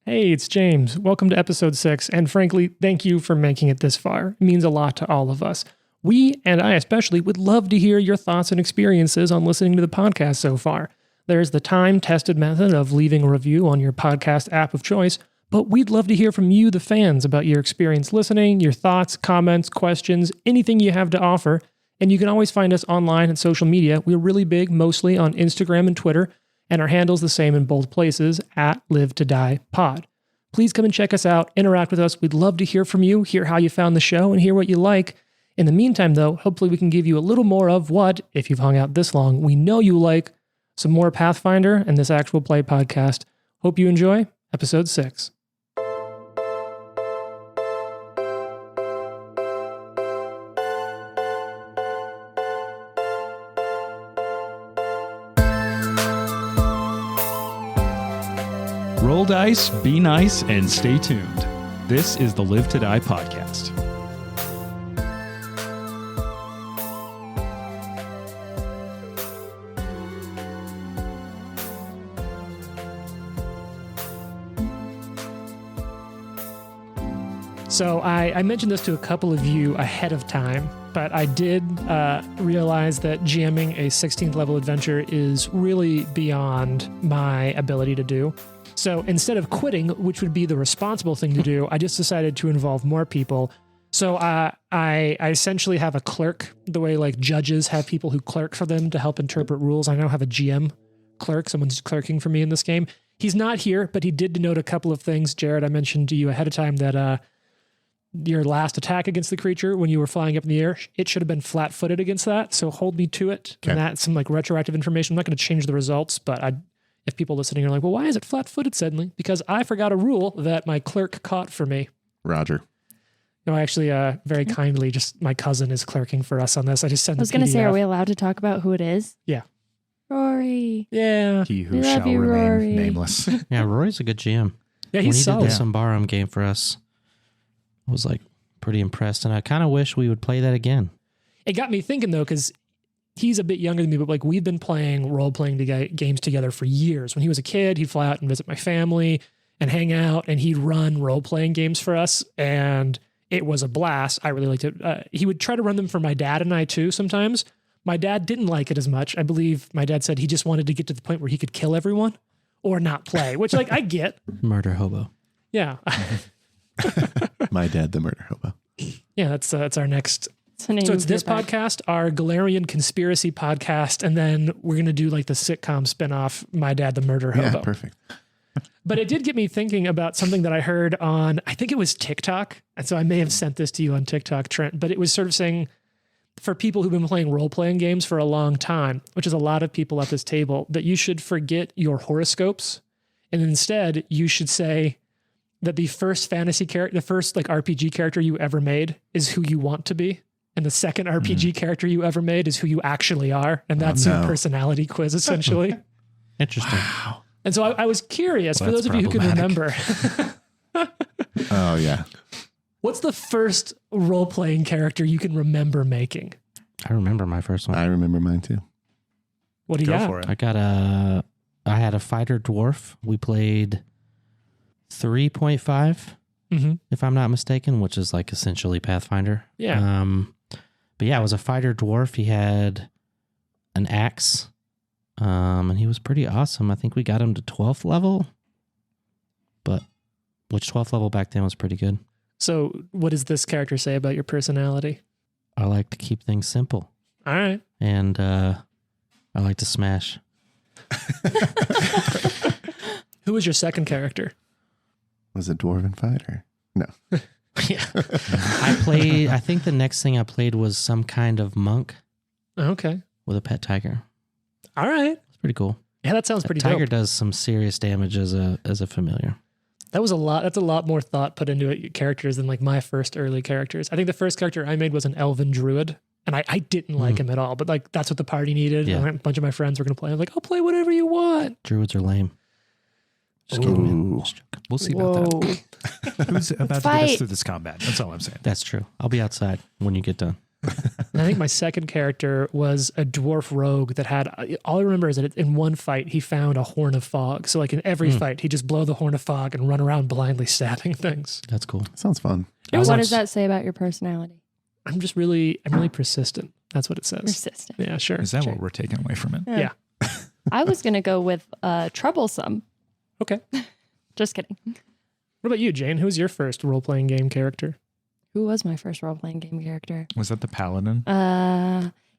Hey, it's James. Welcome to episode 6, and frankly, thank you for making it this far. It means a lot to all of us. We, and I especially, would love to hear your thoughts and experiences on listening to the podcast so far. There's the time-tested method of leaving a review on your podcast app of choice, but we'd love to hear from you, the fans, about your experience listening, your thoughts, comments, questions, anything you have to offer. And you can always find us online and social media. We're really big, mostly on Instagram and Twitter, and our handle's the same in both places, at Live to Die Pod. Please come and check us out, interact with us. We'd love to hear from you, hear how you found the show, and hear what you like. In the meantime, though, hopefully we can give you a little more of what, if you've hung out this long, we know you like, some more Pathfinder and this actual play podcast. Hope you enjoy episode 6. Roll dice, be nice, and stay tuned. This is the Live to Die podcast. So I mentioned this to a couple of you ahead of time, but I did realize that GMing a 16th level adventure is really beyond my ability to do. So instead of quitting, which would be the responsible thing to do, I just decided to involve more people. So I essentially have a clerk, the way like judges have people who clerk for them to help interpret rules. I now have a GM clerk, someone's clerking for me in this game. He's not here, but he did denote a couple of things. Jared, I mentioned to you ahead of time that your last attack against the creature when you were flying up in the air, it should have been flat-footed against that. So hold me to it. Okay. And that's some like retroactive information. I'm not going to change the results, but if people listening are like, well, why is it flat-footed suddenly? Because I forgot a rule that my clerk caught for me. Roger. No, actually, very kindly, just my cousin is clerking for us on this. I just sent. I was going to say, are we allowed to talk about who it is? Yeah. Rory. Yeah. He who shall remain nameless. Yeah, Rory's a good GM. Yeah, he's solid. When he did the Sambarum game for us, I was like pretty impressed, and I kind of wish we would play that again. It got me thinking though, because he's a bit younger than me, but like we've been playing role-playing games together for years. When he was a kid, he'd fly out and visit my family and hang out, and he'd run role-playing games for us, and it was a blast. I really liked it. He would try to run them for my dad and I too sometimes. My dad didn't like it as much. I believe my dad said he just wanted to get to the point where he could kill everyone or not play, which like I get. Murder hobo. Yeah. My dad, the murder hobo. Yeah, that's our next. So it's this podcast, our Galarian conspiracy podcast, and then we're going to do like the sitcom spinoff, My Dad, the Murder Hobo. Yeah, perfect. But it did get me thinking about something that I heard on, I think it was TikTok. And so I may have sent this to you on TikTok, Trent, but it was sort of saying for people who've been playing role-playing games for a long time, which is a lot of people at this table, that you should forget your horoscopes. And instead you should say that the first fantasy character, the first like RPG character you ever made is who you want to be. And the second RPG character you ever made is who you actually are. And that's your personality quiz, essentially. Interesting. Wow. And so I was curious, for those of you who can remember. Oh, yeah. What's the first role-playing character you can remember making? I remember my first one. I remember mine too. What do you got? For it. I had a fighter dwarf. We played 3.5, if I'm not mistaken, which is like essentially Pathfinder. Yeah. But yeah, it was a fighter dwarf. He had an axe, and he was pretty awesome. I think we got him to 12th level, which 12th level back then was pretty good. So what does this character say about your personality? I like to keep things simple. All right. And I like to smash. Who was your second character? Was it Dwarven Fighter? No. Yeah. I think the next thing I played was some kind of monk. Okay. With a pet tiger. All right. It's pretty cool. Yeah, that sounds pretty tiger dope. does some serious damage as a familiar. That's a lot more thought put into it, characters than like my first early characters. I think the first character I made was an elven druid, and I didn't like him at all, but like that's what the party needed. Yeah. And a bunch of my friends were going to play. I'm like, I'll play whatever you want. Druids are lame. Just kidding, man. We'll see about that. Who's about to get us through this combat? That's all I'm saying. That's true. I'll be outside when you get done. And I think my second character was a dwarf rogue that had, all I remember is that in one fight, he found a horn of fog. So like in every fight, he'd just blow the horn of fog and run around blindly stabbing things. That's cool. Sounds fun. It was What does that say about your personality? I'm really persistent. That's what it says. Persistent. Yeah, sure. Is that Sure. what we're taking away from it? Yeah. I was going to go with troublesome. Okay. Just kidding. What about you, Jane? Who was your first role-playing game character? Who was my first role-playing game character? Was that the paladin?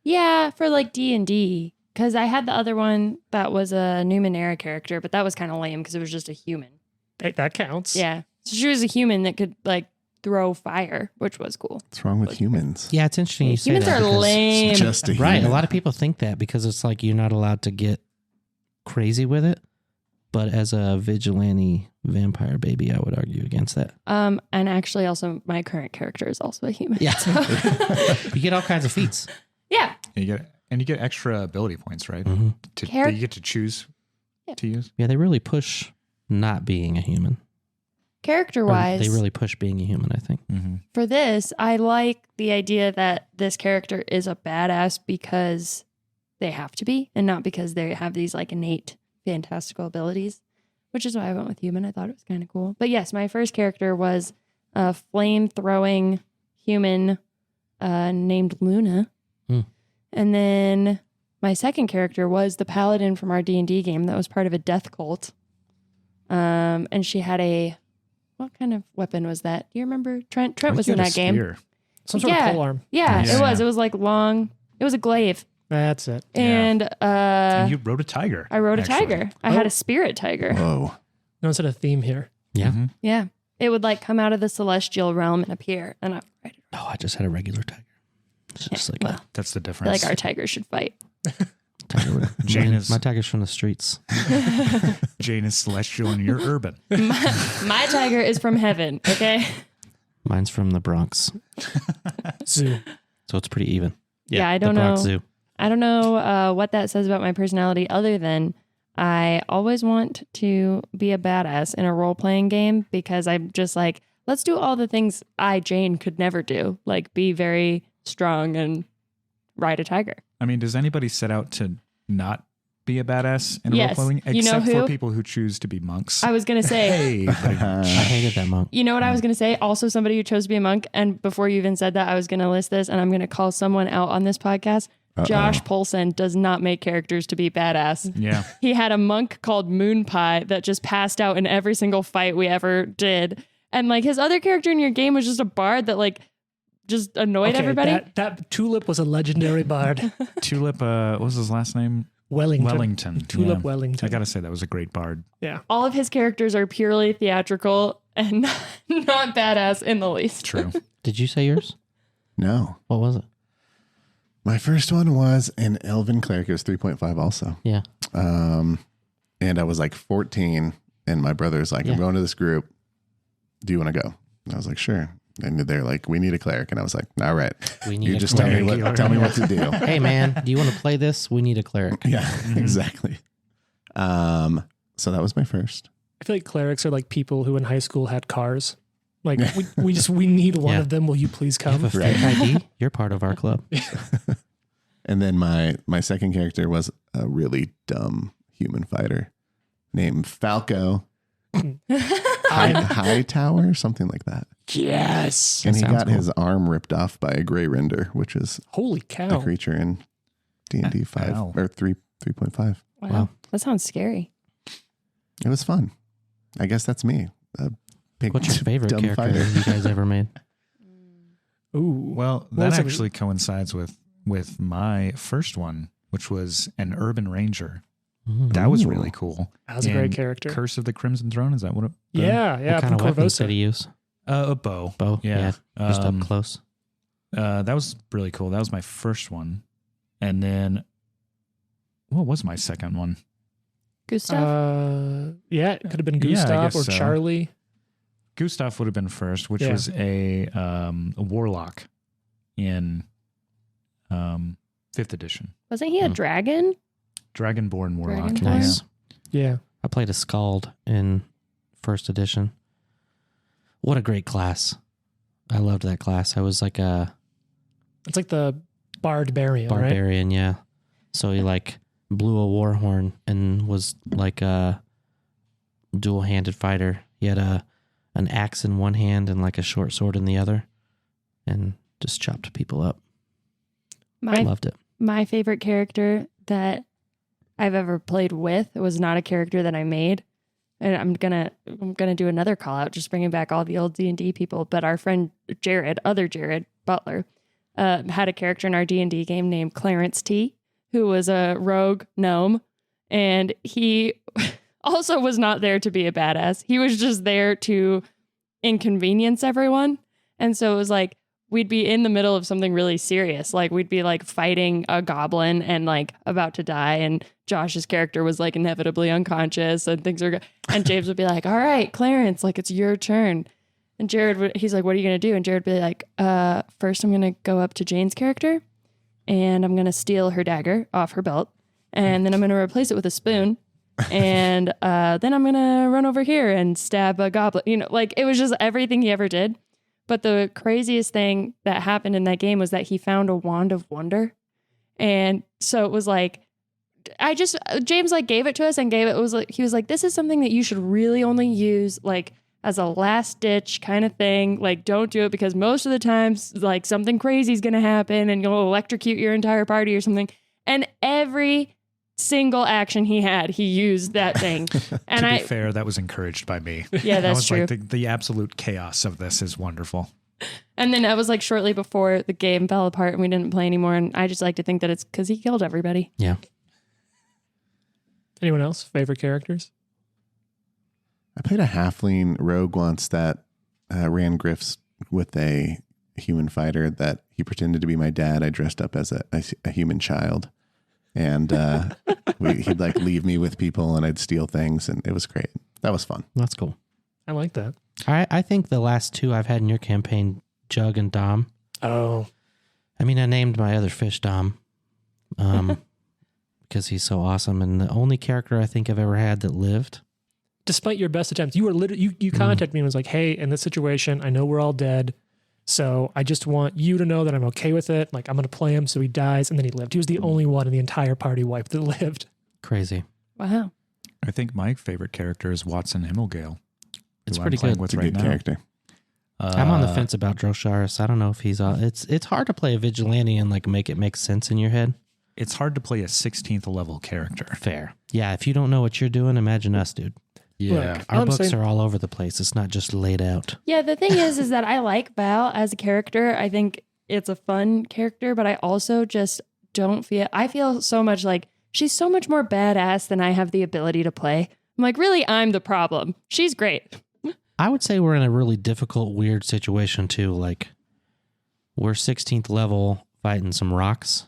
Yeah, for like D&D. Because I had the other one that was a Numenera character, but that was kind of lame because it was just a human. Hey, that counts. Yeah. So she was a human that could like throw fire, which was cool. What's wrong with humans? Yeah, it's interesting you say Humans that. are because- lame. Just a Right. human. A lot of people think that because it's like you're not allowed to get crazy with it. But as a vigilante vampire baby, I would argue against that. And actually also my current character is also a human. Yeah. So- You get all kinds of feats. yeah. You get extra ability points, right? Mhm. That you get to choose Yeah. to use. Yeah, they really push not being a human. Character Or wise, they really push being a human, I think. Mm-hmm. for this, I like the idea that this character is a badass because they have to be and not because they have these like innate fantastical abilities, which is why I went with human. I thought it was kind of cool. But yes, my first character was a flame-throwing human named Luna. Hmm. And then my second character was the paladin from our D&D game that was part of a death cult. And she had what kind of weapon was that? Do you remember? Trent was in that game. Some sort Yeah. of polearm. Yeah, Yeah. it was. It was like long. It was a glaive. That's it. Yeah. And And you rode a tiger. I rode a actually. tiger. I had a spirit tiger. Whoa. Notice a theme here. Yeah. Mhm. Yeah. It would like come out of the celestial realm and appear. And I ride it. No, I just had a regular tiger. It's just like Well, That's the I feel difference. like our tigers should fight. a tiger. Jane is- My tiger's from the streets. Jane is celestial and you're urban. My tiger is from heaven. Okay. Mine's from the Bronx. Zoo. So it's pretty even. Yeah, I The don't know. Bronx Zoo. I don't know what that says about my personality other than I always want to be a badass in a role playing game because I'm just like, let's do all the things Jane, could never do. Like be very strong and ride a tiger. I mean, does anybody set out to not be a badass in a Yes. role-playing? You know Except who? for people who choose to be monks. I was going to say, Hey, like, I hated that monk. you know what I was going to say? Also somebody who chose to be a monk. And before you even said that, I was going to list this and I'm going to call someone out on this podcast. Josh Polson does not make characters to be badass. yeah. He had a monk called Moon Pie that just passed out in every single fight we ever did. And like his other character in your game was just a bard that like just annoyed everybody. That Tulip was a legendary bard. Tulip, what was his last name? Wellington. Tulip Yeah. Wellington. I gotta say, that was a great bard. Yeah. All of his characters are purely theatrical and not badass in the least. True. Did you say yours? No. What was it? My first one was an elven cleric. It was 3.5 also. Yeah. And I was like 14 and my brother's like, Yeah. I'm going to this group. Do you want to go? And I was like, sure. And they're like, we need a cleric. And I was like, all right. We need You a just tell me cleric. tell me what to do. Hey, man, do you want to play this? We need a cleric. Yeah, exactly. So that was my first. I feel like clerics are like people who in high school had cars. Like we need one Yeah. of them. Will you please You have come? a fake ID? You're part of our club. And then my second character was a really dumb human fighter named Falco Hightower, something like that. Yes. And he sounds got cool. his arm ripped off by a gray render, which is Holy a cow. creature in D&D 5 Ow. or 3.5. Wow. That sounds scary. It was fun. I guess that's me. A big What's your favorite dumb character fighter. you guys ever made? Ooh. Well, What that was it? actually coincides with my first one, which was an urban ranger. Mm. That was Ooh. really cool. That was a great And character. Curse of the Crimson Throne, is that what it? Yeah. What kind of from weapons did Corvosa. he use? A bow. Bow? Yeah. Just up close. That was really cool. That was my first one. And then what was my second one? Gustav? Yeah, it could have been Yeah, I Gustav guess or so. Charlie. Gustav would have been first, which Yeah. was a warlock in 5th edition. Wasn't he a dragon? Dragonborn warlock. Dragonborn? Nice. Yeah. I played a Scald in first edition. What a great class. I loved that class. I was like a It's like the Barbarian, right? Barbarian, yeah. So he like blew a war horn and was like a dual-handed fighter. He had an axe in one hand and like a short sword in the other, and just chopped people up. I loved it. My favorite character that I've ever played with was not a character that I made. And I'm gonna do another call out, just bringing back all the old D&D people. But our friend Jared, other Jared Butler, had a character in our D&D game named Clarence T, who was a rogue gnome, and he also was not there to be a badass. He was just there to inconvenience everyone. And so it was like we'd be in the middle of something really serious, like we'd be like fighting a goblin and like about to die, and Josh's character was like inevitably unconscious and things are and James would be like, all right, Clarence, like it's your turn. And he's like, what are you going to do? And Jared would be like, first I'm going to go up to Jane's character and I'm going to steal her dagger off her belt. And then I'm going to replace it with a spoon. And then I'm going to run over here and stab a goblin. You know, like it was just everything he ever did. But the craziest thing that happened in that game was that he found a wand of wonder. And so it was like, James like gave it to us and he was like, this is something that you should really only use like as a last ditch kind of thing. Like, don't do it because most of the times like something crazy is going to happen and you'll electrocute your entire party or something. And every single action he had, he used that thing. And to be fair, that was encouraged by me. Yeah, that's true. Like the absolute chaos of this is wonderful. And then I was like shortly before the game fell apart and we didn't play anymore. And I just like to think that it's because he killed everybody. Yeah. Anyone else? Favorite characters? I played a halfling rogue once that ran grifts with a human fighter that he pretended to be my dad. I dressed up as a human child. And he'd like leave me with people and I'd steal things. And it was great. That was fun. That's cool. I like that. I think the last two I've had in your campaign, Jug and Dom. Oh. I mean, I named my other fish Dom. Because he's so awesome, and the only character I think I've ever had that lived. Despite your best attempts, you were literally you contacted me and was like, "Hey, in this situation, I know we're all dead, so I just want you to know that I'm okay with it. Like, I'm going to play him so he dies," and then he lived. He was the only one in the entire party wipe that lived. Crazy. Wow. I think my favorite character is Watson Himmelgale. It's pretty good. It's a good character. I'm on the fence about Drosharis. I don't know if he's it's hard to play a vigilante and like make it make sense in your head. It's hard to play a 16th level character. Fair. Yeah, if you don't know what you're doing, imagine us, dude. Yeah. Look, Our books are all over the place. It's not just laid out. Yeah, the thing is that I like Val as a character. I think it's a fun character, but I also just I feel so much like she's so much more badass than I have the ability to play. I'm like, really, I'm the problem. She's great. I would say we're in a really difficult, weird situation too. Like, we're 16th level fighting some rocks.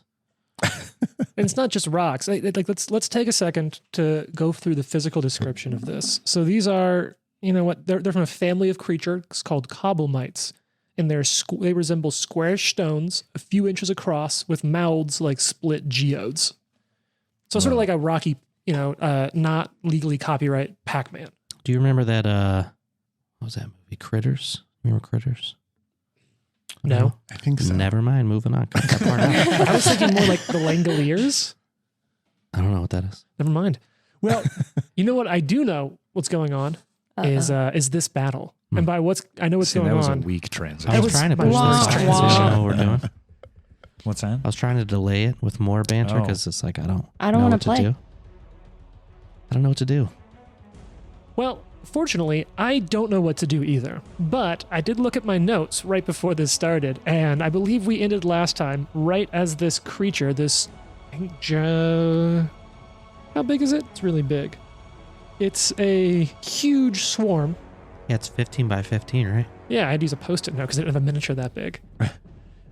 And it's not just rocks. Like let's take a second to go through the physical description of this. So these are, you know what? They're from a family of creatures called cobblemites, and they resemble squarish stones, a few inches across, with mouths like split geodes. So sort of like a rocky, not legally copyright Pac-Man. Do you remember that? What was that movie? Critters. Remember Critters? No, I think so. Never mind. Moving on. Cut that part out. I was thinking more like the Langoliers. I don't know what that is. Never mind. Well, you know what? I do know what's going on is this battle, and by I know what's going that was on. a weak transition. I was trying to push this transition. What we're doing. What's that? I was trying to delay it with more banter because it's like I don't want know to what play. to do. I don't know what to do. Well, fortunately, I don't know what to do either. But I did look at my notes right before this started, and I believe we ended last time right as this creature, how big is it? It's really big. It's a huge swarm. Yeah, it's 15 by 15, right? Yeah, I had to use a Post-it note because I didn't have a miniature that big.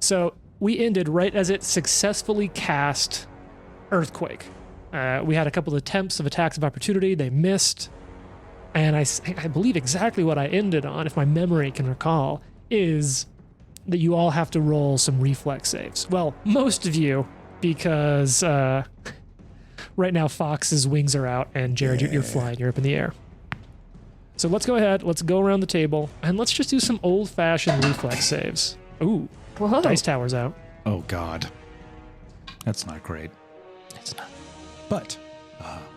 So we ended right as it successfully cast Earthquake. We had a couple of attempts of attacks of opportunity. They missed. And I believe exactly what I ended on, if my memory can recall, is that you all have to roll some reflex saves. Well, most of you, because right now Fox's wings are out, and Jared, you're flying. You're up in the air. So let's go ahead. Let's go around the table, and let's just do some old-fashioned reflex saves. Ooh, Whoa. Dice Tower's out. Oh, God. That's not great. It's not. But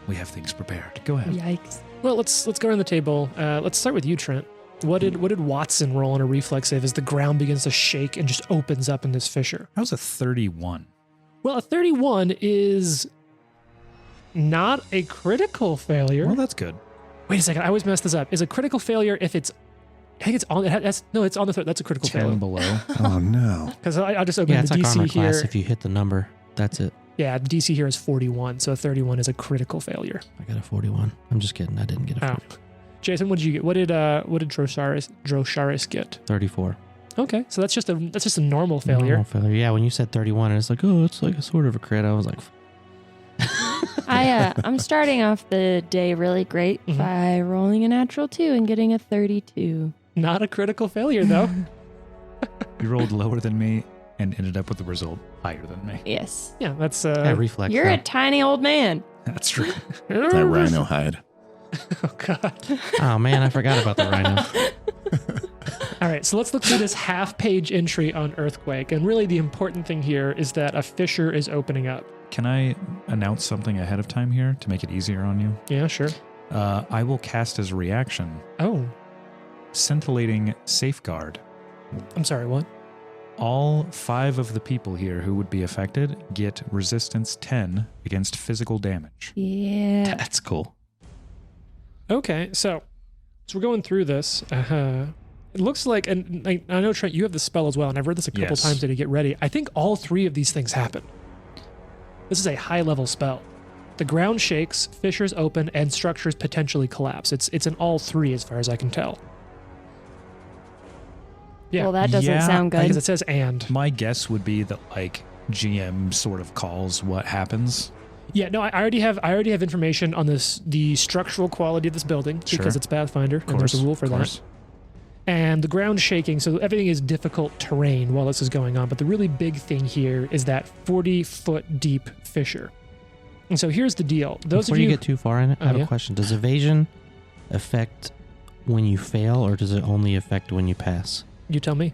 we have things prepared. Go ahead. Yikes. Well, let's go around the table. Let's start with you, Trent. What did Watson roll on a reflex save as the ground begins to shake and just opens up in this fissure? That was a 31. Well, a 31 is not a critical failure. Well, that's good. Wait a second, I always mess this up. Is a critical failure if it's? I think it's on. It's on the third. That's a critical 10 failure. below. Oh no. Because I just opened Yeah, it's the like DC armor here. class. If you hit the number, that's it. Yeah, the DC here is 41, so a 31 is a critical failure. I got a 41. I'm just kidding. I didn't get a Oh. 40. Jason, what did you get? What did Drosharis get? 34. Okay, so that's just a normal failure. Normal failure. Yeah, when you said 31, it's like, oh, it's like a sort of a crit. I was like, I'm starting off the day really great Mhm. by rolling a natural 2 and getting a 32. Not a critical failure though. You rolled lower than me and ended up with the result higher than me. Yes. Yeah, that's yeah, reflex. You're though. a tiny old man. That's true. That rhino hide. Oh god. Oh, man, I forgot about the rhino. All right, so let's look through this half-page entry on earthquake, and really the important thing here is that a fissure is opening up. Can I announce something ahead of time here to make it easier on you? Yeah, sure. I will cast as a reaction Oh, Scintillating Safeguard. I'm sorry. What? All 5 of the people here who would be affected get resistance 10 against physical damage. Yeah. That's cool. Okay, so we're going through this. It looks like, and I know Trent, you have the spell as well, and I've read this a couple Yes. times to get ready. I think all 3 of these things happen. This is a high-level spell. The ground shakes, fissures open, and structures potentially collapse. It's in all 3 as far as I can tell. Yeah, Well, that doesn't Yeah, sound because good. it says and. My guess would be that like GM sort of calls what happens. Yeah, no, I already have information on the structural quality of this building because Sure. it's Pathfinder, Of and there's a course, rule for of that. course. And the ground shaking, so everything is difficult terrain while this is going on. But the really big thing here is that 40-foot deep fissure. And so here's the deal. Those Before of you you get too far in it, I have yeah? a question. Does evasion affect when you fail, or does it only affect when you pass? you tell me.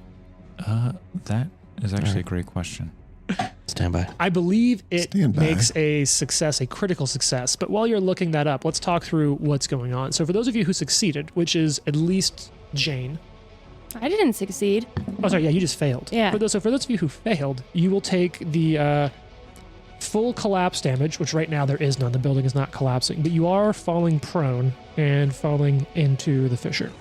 That is actually Alright. a great question. Stand by. I believe it Stand by. makes a success, a critical success. But while you're looking that up, let's talk through what's going on. So for those of you who succeeded, which is at least Jane. I didn't succeed. Oh, sorry, yeah, you just failed. Yeah. So for those of you who failed, you will take the full collapse damage, which right now there is none. The building is not collapsing, but you are falling prone and falling into the fissure.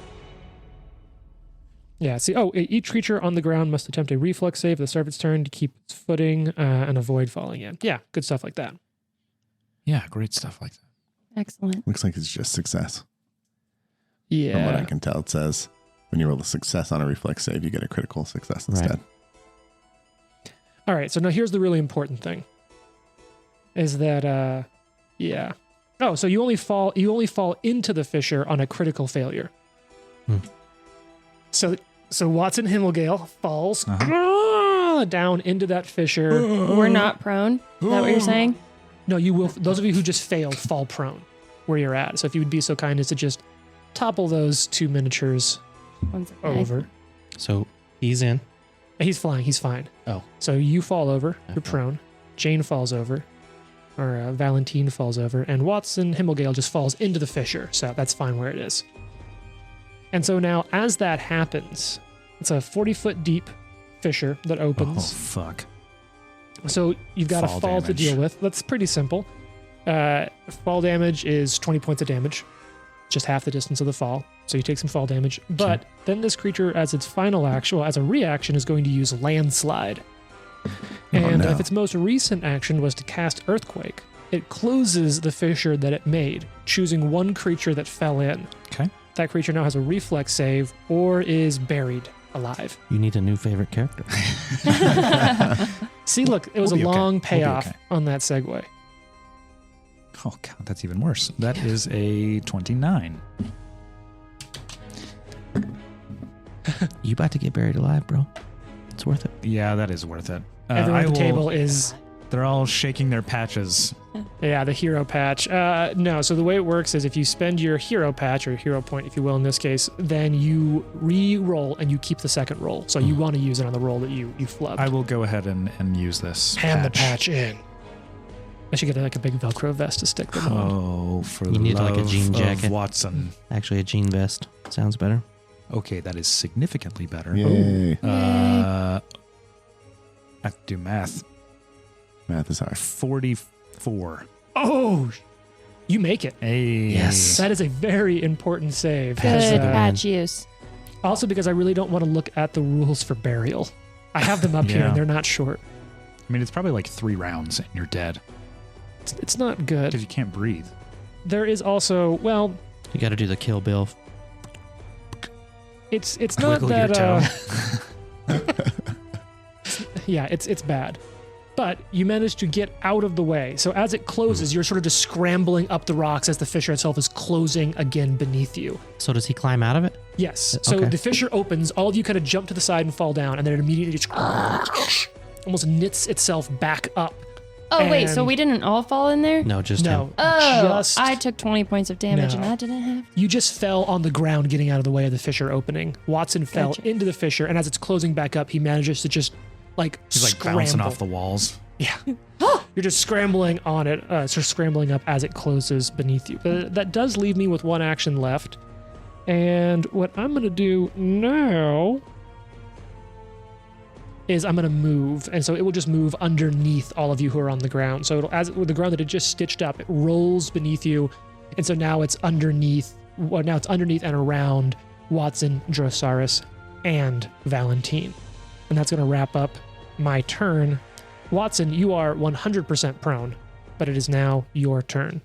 Yeah, see, each creature on the ground must attempt a reflex save at the start of its turn to keep its footing and avoid falling in. Yeah, good stuff like that. Yeah, great stuff like that. Excellent. Looks like it's just success. Yeah. From what I can tell, it says when you roll a success on a reflex save, you get a critical success Right. instead. All right, so now here's the really important thing. Is that yeah. Oh, so you only fall into the fissure on a critical failure. Hmm. So Watson Himmelgale falls Uh-huh. down into that fissure. We're not prone. Is that what you're saying? No, you will. Those of you who just failed fall prone where you're at. So if you would be so kind as to just topple those 2 miniatures One second. over. So he's in. He's flying. He's fine. Oh. So you fall over. You're Okay. prone. Jane falls over. Or Valentine falls over. And Watson Himmelgale just falls into the fissure. So that's fine where it is. And so now, as that happens, it's a 40-foot deep fissure that Oh, opens. fuck. So you've got Fall a fall to damage. deal with. That's pretty simple. Fall damage is 20 points of damage. Just half the distance of the fall. So you take some fall damage. But then this creature, as its final action, as a reaction, is going to use landslide. And no. if its most recent action was to cast Earthquake, it closes the fissure that it made, choosing one creature that fell in. Okay. That creature now has a reflex save or is buried alive. You need a new favorite character. See, look, it was We'll be a okay. long We'll be payoff okay. on that segue. Oh, God, that's even worse. That is a 29. You about to get buried alive, bro. It's worth it. Yeah, that is worth it. Everyone I at the will- table is They're all shaking their patches. Yeah, the hero patch. No, so the way it works is if you spend your hero patch, or hero point, if you will, in this case, then you re-roll and you keep the second roll. So you want to use it on the roll that you flubbed. I will go ahead and use this. Hand the patch in. I should get like a big Velcro vest to stick them on. Oh, for You the need love like a jean jacket. of Watson. Actually, a jean vest sounds better. Okay, that is significantly better. Yay. I have to do math. Math is hard. 44. Oh, you make it. Hey. Yes. That is a very important save. Good Patch the patch use. Also because I really don't want to look at the rules for burial. I have them up here Yeah. and they're not short. I mean, it's probably like 3 rounds and you're dead It's not good. because you can't breathe. There is also, well, You got to do the Kill Bill. it's not Wiggle your that toe. yeah, it's bad. But you managed to get out of the way. So as it closes, you're sort of just scrambling up the rocks as the fissure itself is closing again beneath you. So does he climb out of it? Yes. So Okay. the fissure opens, all of you kind of jump to the side and fall down, and then it immediately just almost knits itself back up. Oh, wait, so And- we didn't all fall in there? No, just No, him. Oh, just I took 20 points of damage and No. that didn't have. you just fell on the ground getting out of the way of the fissure opening. Watson fell Gotcha. into the fissure, and as it's closing back up, he manages to just like He's like scramble. bouncing off the walls. Yeah. You're just scrambling on it, sort of scrambling up as it closes beneath you. But that does leave me with one action left. And what I'm going to do now is I'm going to move. And so it will just move underneath all of you who are on the ground. So it'll, as with the ground that it just stitched up, it rolls beneath you. And so now it's underneath, well, now it's underneath and around Watson, Drosaurus, and Valentine. And that's going to wrap up my turn. Watson, you are 100% prone, but it is now your turn.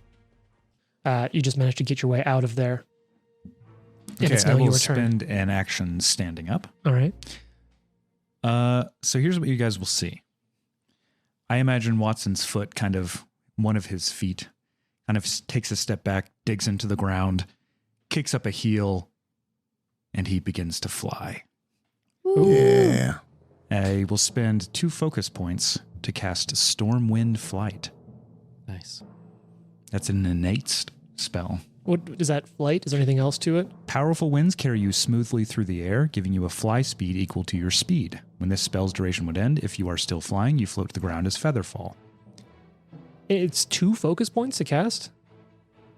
You just managed to get your way out of there. And Okay, it's I now will your turn. spend an action standing up. All right. So here's what you guys will see. I imagine Watson's foot one of his feet kind of takes a step back, digs into the ground, kicks up a heel, and he begins to fly. Yeah. I will spend 2 focus points to cast Stormwind Flight. Nice. That's an innate spell. What is that flight? Is there anything else to it? Powerful winds carry you smoothly through the air, giving you a fly speed equal to your speed. When this spell's duration would end, if you are still flying, you float to the ground as featherfall. It's 2 focus points to cast?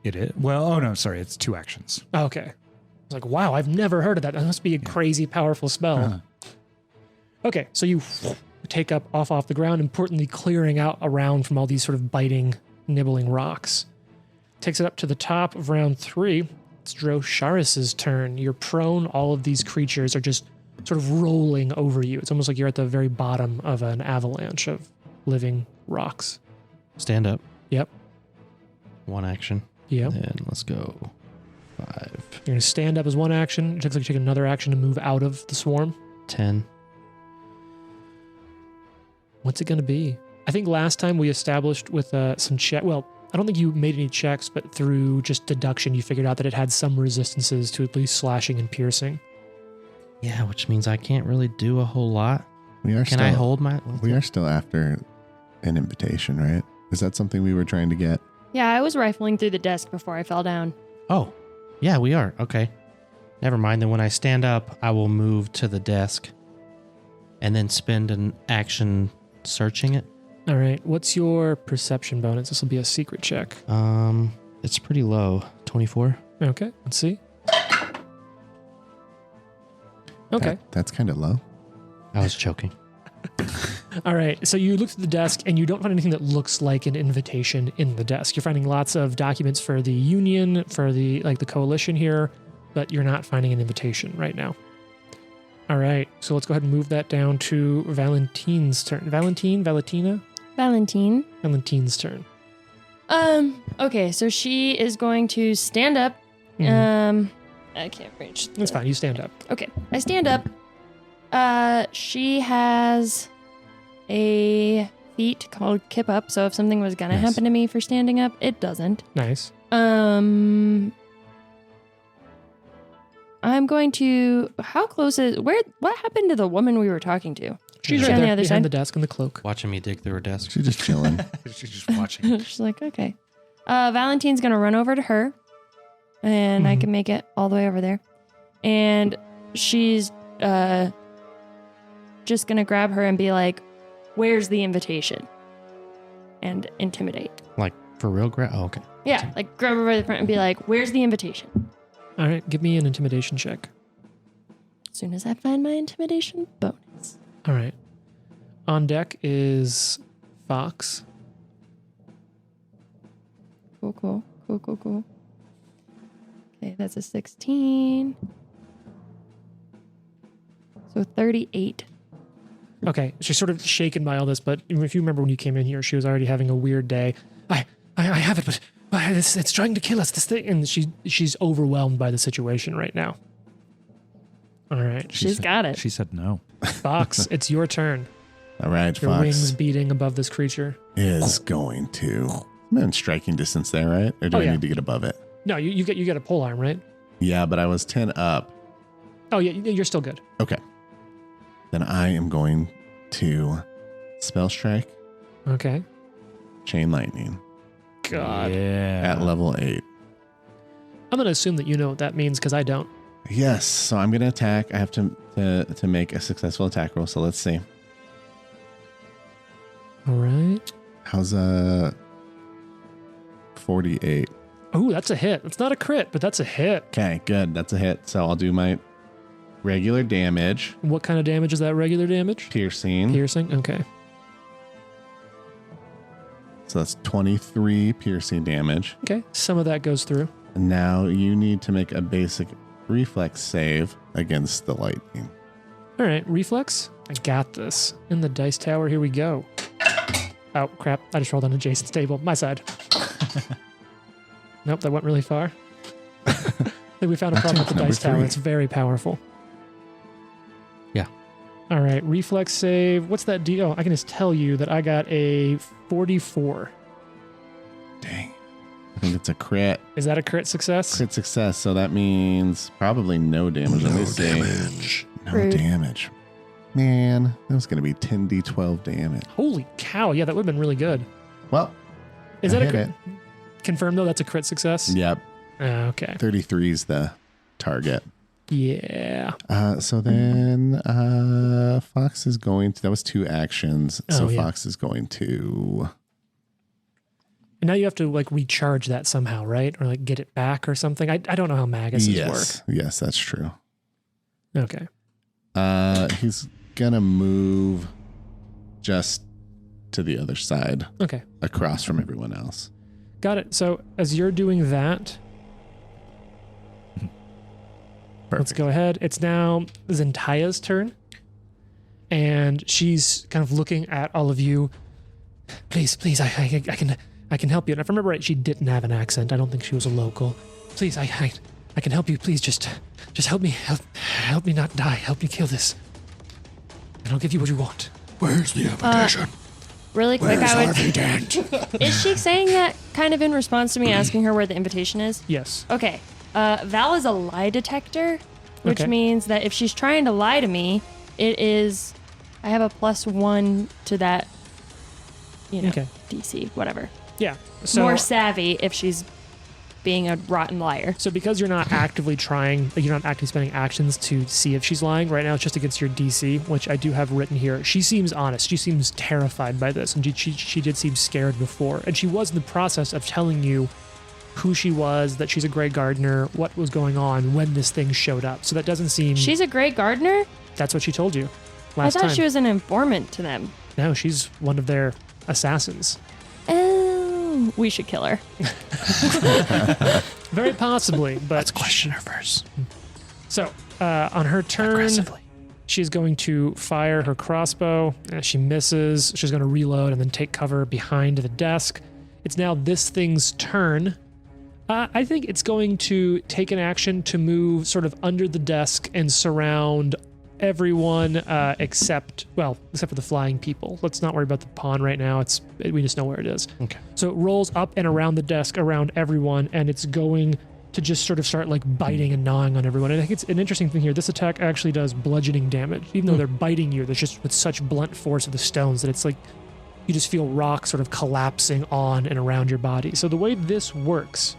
It is? Well, oh no, sorry, it's 2 actions. Oh, okay. I was like, wow, I've never heard of that. That must be a crazy powerful spell. Uh-huh. Okay, so you take up off the ground, importantly clearing out around from all these sort of biting, nibbling rocks. Takes it up to the top of round 3. It's Drosaurus's turn. You're prone. All of these creatures are just sort of rolling over you. It's almost like you're at the very bottom of an avalanche of living rocks. Stand up. Yep. One action. Yep. Then let's go 5, You're going to stand up as one action. It looks like you take another action to move out of the swarm. 10. What's it going to be? I think last time we established with some check. Well, I don't think you made any checks, but through just deduction, you figured out that it had some resistances to at least slashing and piercing. Yeah, which means I can't really do a whole lot. We are Can still, I hold my... We are still after an invitation, right? Is that something we were trying to get? Yeah, I was rifling through the desk before I fell down. Oh, yeah, we are. Okay. Never mind. Then when I stand up, I will move to the desk and then spend an action searching it. All right. What's your perception bonus? This will be a secret check. It's pretty low. 24. Okay. Let's see. Okay. That's kind of low. I was joking. All right. So you look at the desk and you don't find anything that looks like an invitation in the desk. You're finding lots of documents for the union, for the coalition here, but you're not finding an invitation right now. All right. So let's go ahead and move that down to Valentine's turn. Valentine's turn. Okay, so she is going to stand up. Mhm. I can't reach. That's fine. You stand up. Okay, I stand up. She has a feat called Kip Up, so if something was gonna Nice. happen to me for standing up, it doesn't. Nice. I'm going to. How close is what happened to the woman we were talking to? She's She's right on the there other behind side. the desk and the cloak. Watching me dig through her desk. She's just chilling. She's just watching. She's like, okay. Valentine's gonna run over to her, and I Mhm. can make it all the way over there. And she's just gonna grab her and be like, "Where's the invitation?" And intimidate. Like, for real, Oh, okay. Yeah, like grab her by the front and be like, "Where's the invitation?" All right, give me an intimidation check. As soon as I find my intimidation bonus. All right. On deck is Fox. Cool. Okay, that's a 16. So 38. Okay, she's sort of shaken by all this, but if you remember when you came in here, she was already having a weird day. I have it, but it's trying to kill us. This thing, and she's overwhelmed by the situation right now. All right, She's got it. She said no. Fox, it's your turn. All right, Your wings Fox beating above this creature. is going to. I'm in striking distance there, right? Or do Oh, I yeah. need to get above it? No, you get a pole arm, right? Yeah, but I was 10 up. Oh yeah, you're still good. Okay. Then I am going to spell strike, Okay. chain lightning God, Yeah. at level 8. I'm gonna assume that you know what that means because I don't. Yes, so I'm going to attack. I have to make a successful attack roll. So let's see. All right. How's 48? Oh, that's a hit. It's not a crit, but that's a hit. Okay, good. That's a hit. So I'll do my regular damage, What kind of damage is that? Regular damage? piercing. Piercing. Okay. So that's 23 piercing damage. Okay. Some of that goes through. And now you need to make a basic reflex save against the lightning. All right, reflex. I got this. In the dice tower, here we go. Oh, crap. I just rolled on Jason's table. My side. Nope, that went really far. I think we found a problem with the Number dice tower. 3. It's very powerful. Yeah. All right, reflex save. What's that deal? I can just tell you that I got a 44. Dang. I think it's a crit. Is that a crit success? Crit success. So that means probably no damage. Let me see. No Rude. damage. Man, that was going to be 10d12 damage. Holy cow. Yeah, that would have been really good. Well, Is I that a hit crit? Confirmed, though, that's a crit success? Yep. Okay. 33 is the target. Yeah. So then Fox is going to, that was 2 actions. So Oh, yeah. Fox is going to, And now you have to like recharge that somehow, right? Or like get it back or something. I don't know how Maguses yes, yes, that's true. work. Okay. He's gonna move just to the other side, Okay. across from everyone else. Got it. So as you're doing that, let's go ahead. It's now Zentaya's turn. And she's kind of looking at all of you. Please, I can help you. And if I remember right, she didn't have an accent. I don't think she was a local. Please, I can help you. Please just help me. Help me not die. Help me kill this. And I'll give you what you want. Where's the invitation? Really quick, I would. Dent? Is she saying that kind of in response to me asking her where the invitation is? Yes. Okay. Val is a lie detector, which Okay. means that if she's trying to lie to me, it is. I have a +1 to that. Okay. DC, whatever. Yeah. So More savvy if she's being a rotten liar. So because you're not actively trying, like you're not actively spending actions to see if she's lying, right now it's just against your DC, which I do have written here. She seems honest. She seems terrified by this, and she did seem scared before. And she was in the process of telling you who she was, that she's a Grey Gardener, what was going on when this thing showed up. So that doesn't seem... She's a Grey Gardener? That's what she told you I last thought time. she was an informant to them. No, she's one of their assassins. Oh, we should kill her. Very possibly, but... Let's question her first. So, on her turn... She's going to fire her crossbow. She misses. She's going to reload and then take cover behind the desk. It's now this thing's turn. I think it's going to take an action to move sort of under the desk and surround everyone except for the flying people. Let's not worry about the pawn right now. We just know where it is. Okay. So it rolls up and around the desk, around everyone, and it's going to just sort of start like biting and gnawing on everyone. And I think it's an interesting thing here. This attack actually does bludgeoning damage. Even though they're biting you, there's just with such blunt force of the stones that it's like you just feel rock sort of collapsing on and around your body. So the way this works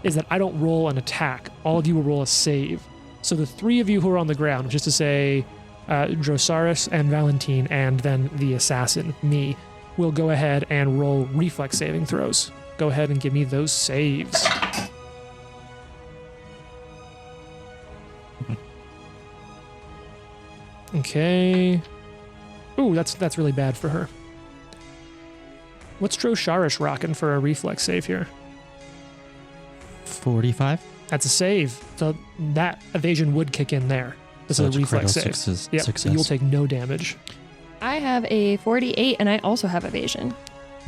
is that I don't roll an attack. All of you will roll a save. So the three of you who are on the ground, just to say Drosaurus and Valentine and then the assassin, me, will go ahead and roll reflex saving throws. Go ahead and give me those saves. Okay. Ooh, that's really bad for her. What's Drosaurus rocking for a reflex save here? 45. That's a save. So that evasion would kick in there. This So is it's a reflex critical save. success. So you'll take no damage. I have a 48 and I also have evasion.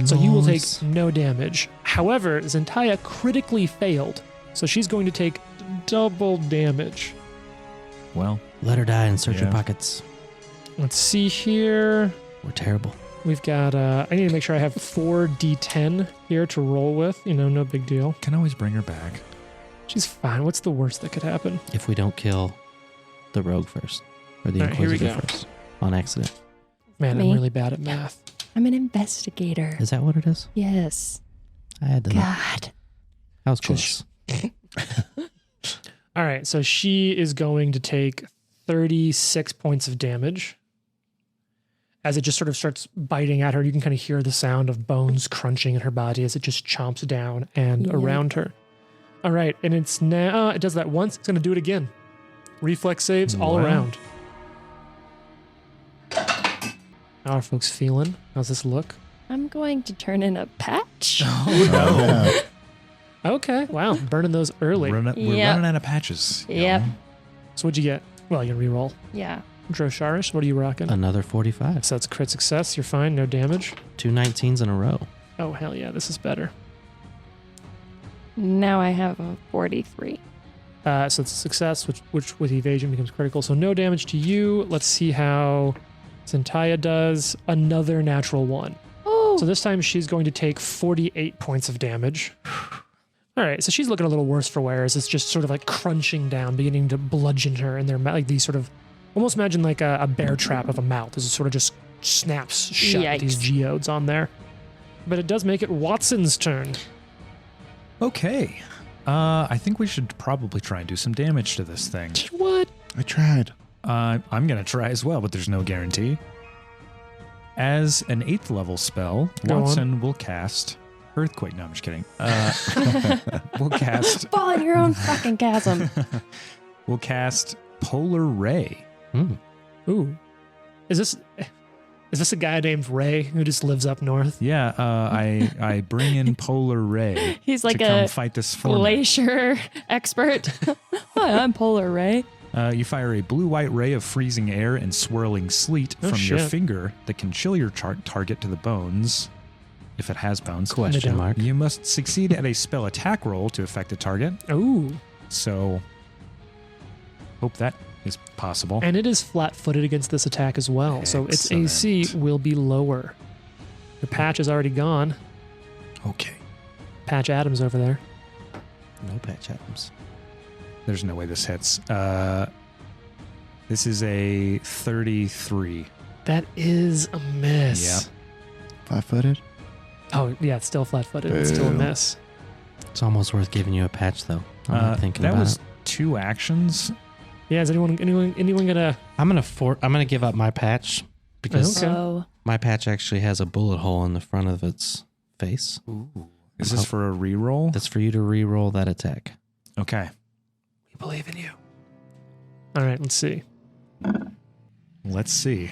So you will take Nice. no damage. However, Zentaya critically failed. So she's going to take double damage. Well, Let her die and search your Yeah. pockets. Let's see here. We're terrible. We've got, I need to make sure I have 4d10 here to roll with. You know, no big deal. can always bring her back. She's fine. What's the worst that could happen? If we don't kill the rogue first, or the All right, here we Inquisitor go. first, on accident. Man, Me? I'm really bad at math. I'm an investigator. Is that what it is? Yes. I had to know. God. I was Just- close. All right, so she is going to take 36 points of damage. As it just sort of starts biting at her, you can kind of hear the sound of bones crunching in her body as it just chomps down and Yikes. around her. All right, and it's now, it does that once, it's going to do it again. Reflex saves all Wow. around. How are folks feeling? How's this look? I'm going to turn in a patch. Oh, no. Yeah. Okay, wow, burning those early. We're Yep. running out of patches. you Yep. know? So what'd you get? Well, you can reroll. Yeah. Drosaurus, what are you rocking? Another 45. So that's a crit success. You're fine. No damage. 2 19s in a row. Oh, hell yeah. This is better. Now I have a 43. So it's a success, which with evasion becomes critical. So no damage to you. Let's see how Zentaya does. Another natural one. Oh. So this time she's going to take 48 points of damage. All right. So she's looking a little worse for wear as it's just sort of like crunching down, beginning to bludgeon her in their mouth. Like these sort of, almost imagine like a bear trap of a mouth as it sort of just snaps shut with these Yikes. geodes on there. But it does make it Watson's turn. Okay. I think we should probably try and do some damage to this thing. What? I tried. I'm going to try as well, but there's no guarantee. As an 8th level spell, Go on. Watson will cast Earthquake. No, I'm just kidding. We'll cast Fall in your own fucking chasm. we'll cast Polar Ray. Ooh. Is this a guy named Ray who just lives up north? Yeah, I bring in Polar Ray He's like to come a fight this for me. glacier expert. Hi, I'm Polar Ray. You fire a blue-white ray of freezing air and swirling sleet Oh, from your shit. finger that can chill your target to the bones, if it has bones. Question don't. mark. You must succeed at a spell attack roll to affect the target. Ooh. So, hope that is possible. And it is flat-footed against this attack as well. So its AC Excellent. will be lower. Your patch is already gone. Okay. Patch Adams over there. No patch items. There's no way this hits. This is a 33. That is a miss. Flat-footed. Oh, yeah, it's still flat-footed. It's still a Boo. miss. It's almost worth giving you a patch, though. I'm not thinking that about was it. 2 actions. Yeah, is anyone gonna... I'm gonna give up my patch because Okay. Oh. my patch actually has a bullet hole in the front of its face. Is this for a reroll? That's for you to re-roll that attack. Okay. We believe in you. All right, let's see. Let's see.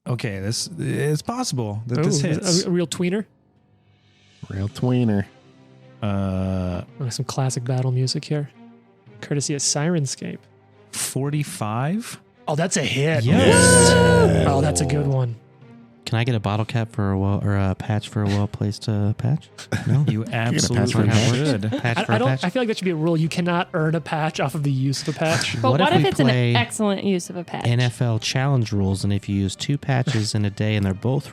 Okay, this it's possible that this Ooh, hits. a real tweener. Real tweener. Oh, some classic battle music here. Courtesy of Syrinscape. 45. Oh, that's a hit. Yes. Oh, that's a good one. Can I get a bottle cap for a patch for a well-placed patch? No. You absolutely for how it works? should. Patch for a patch? I feel like that should be a rule. You cannot earn a patch off of the use of a patch. But what if we it's an play excellent use of a patch? NFL challenge rules, and if you use 2 patches in a day and they're both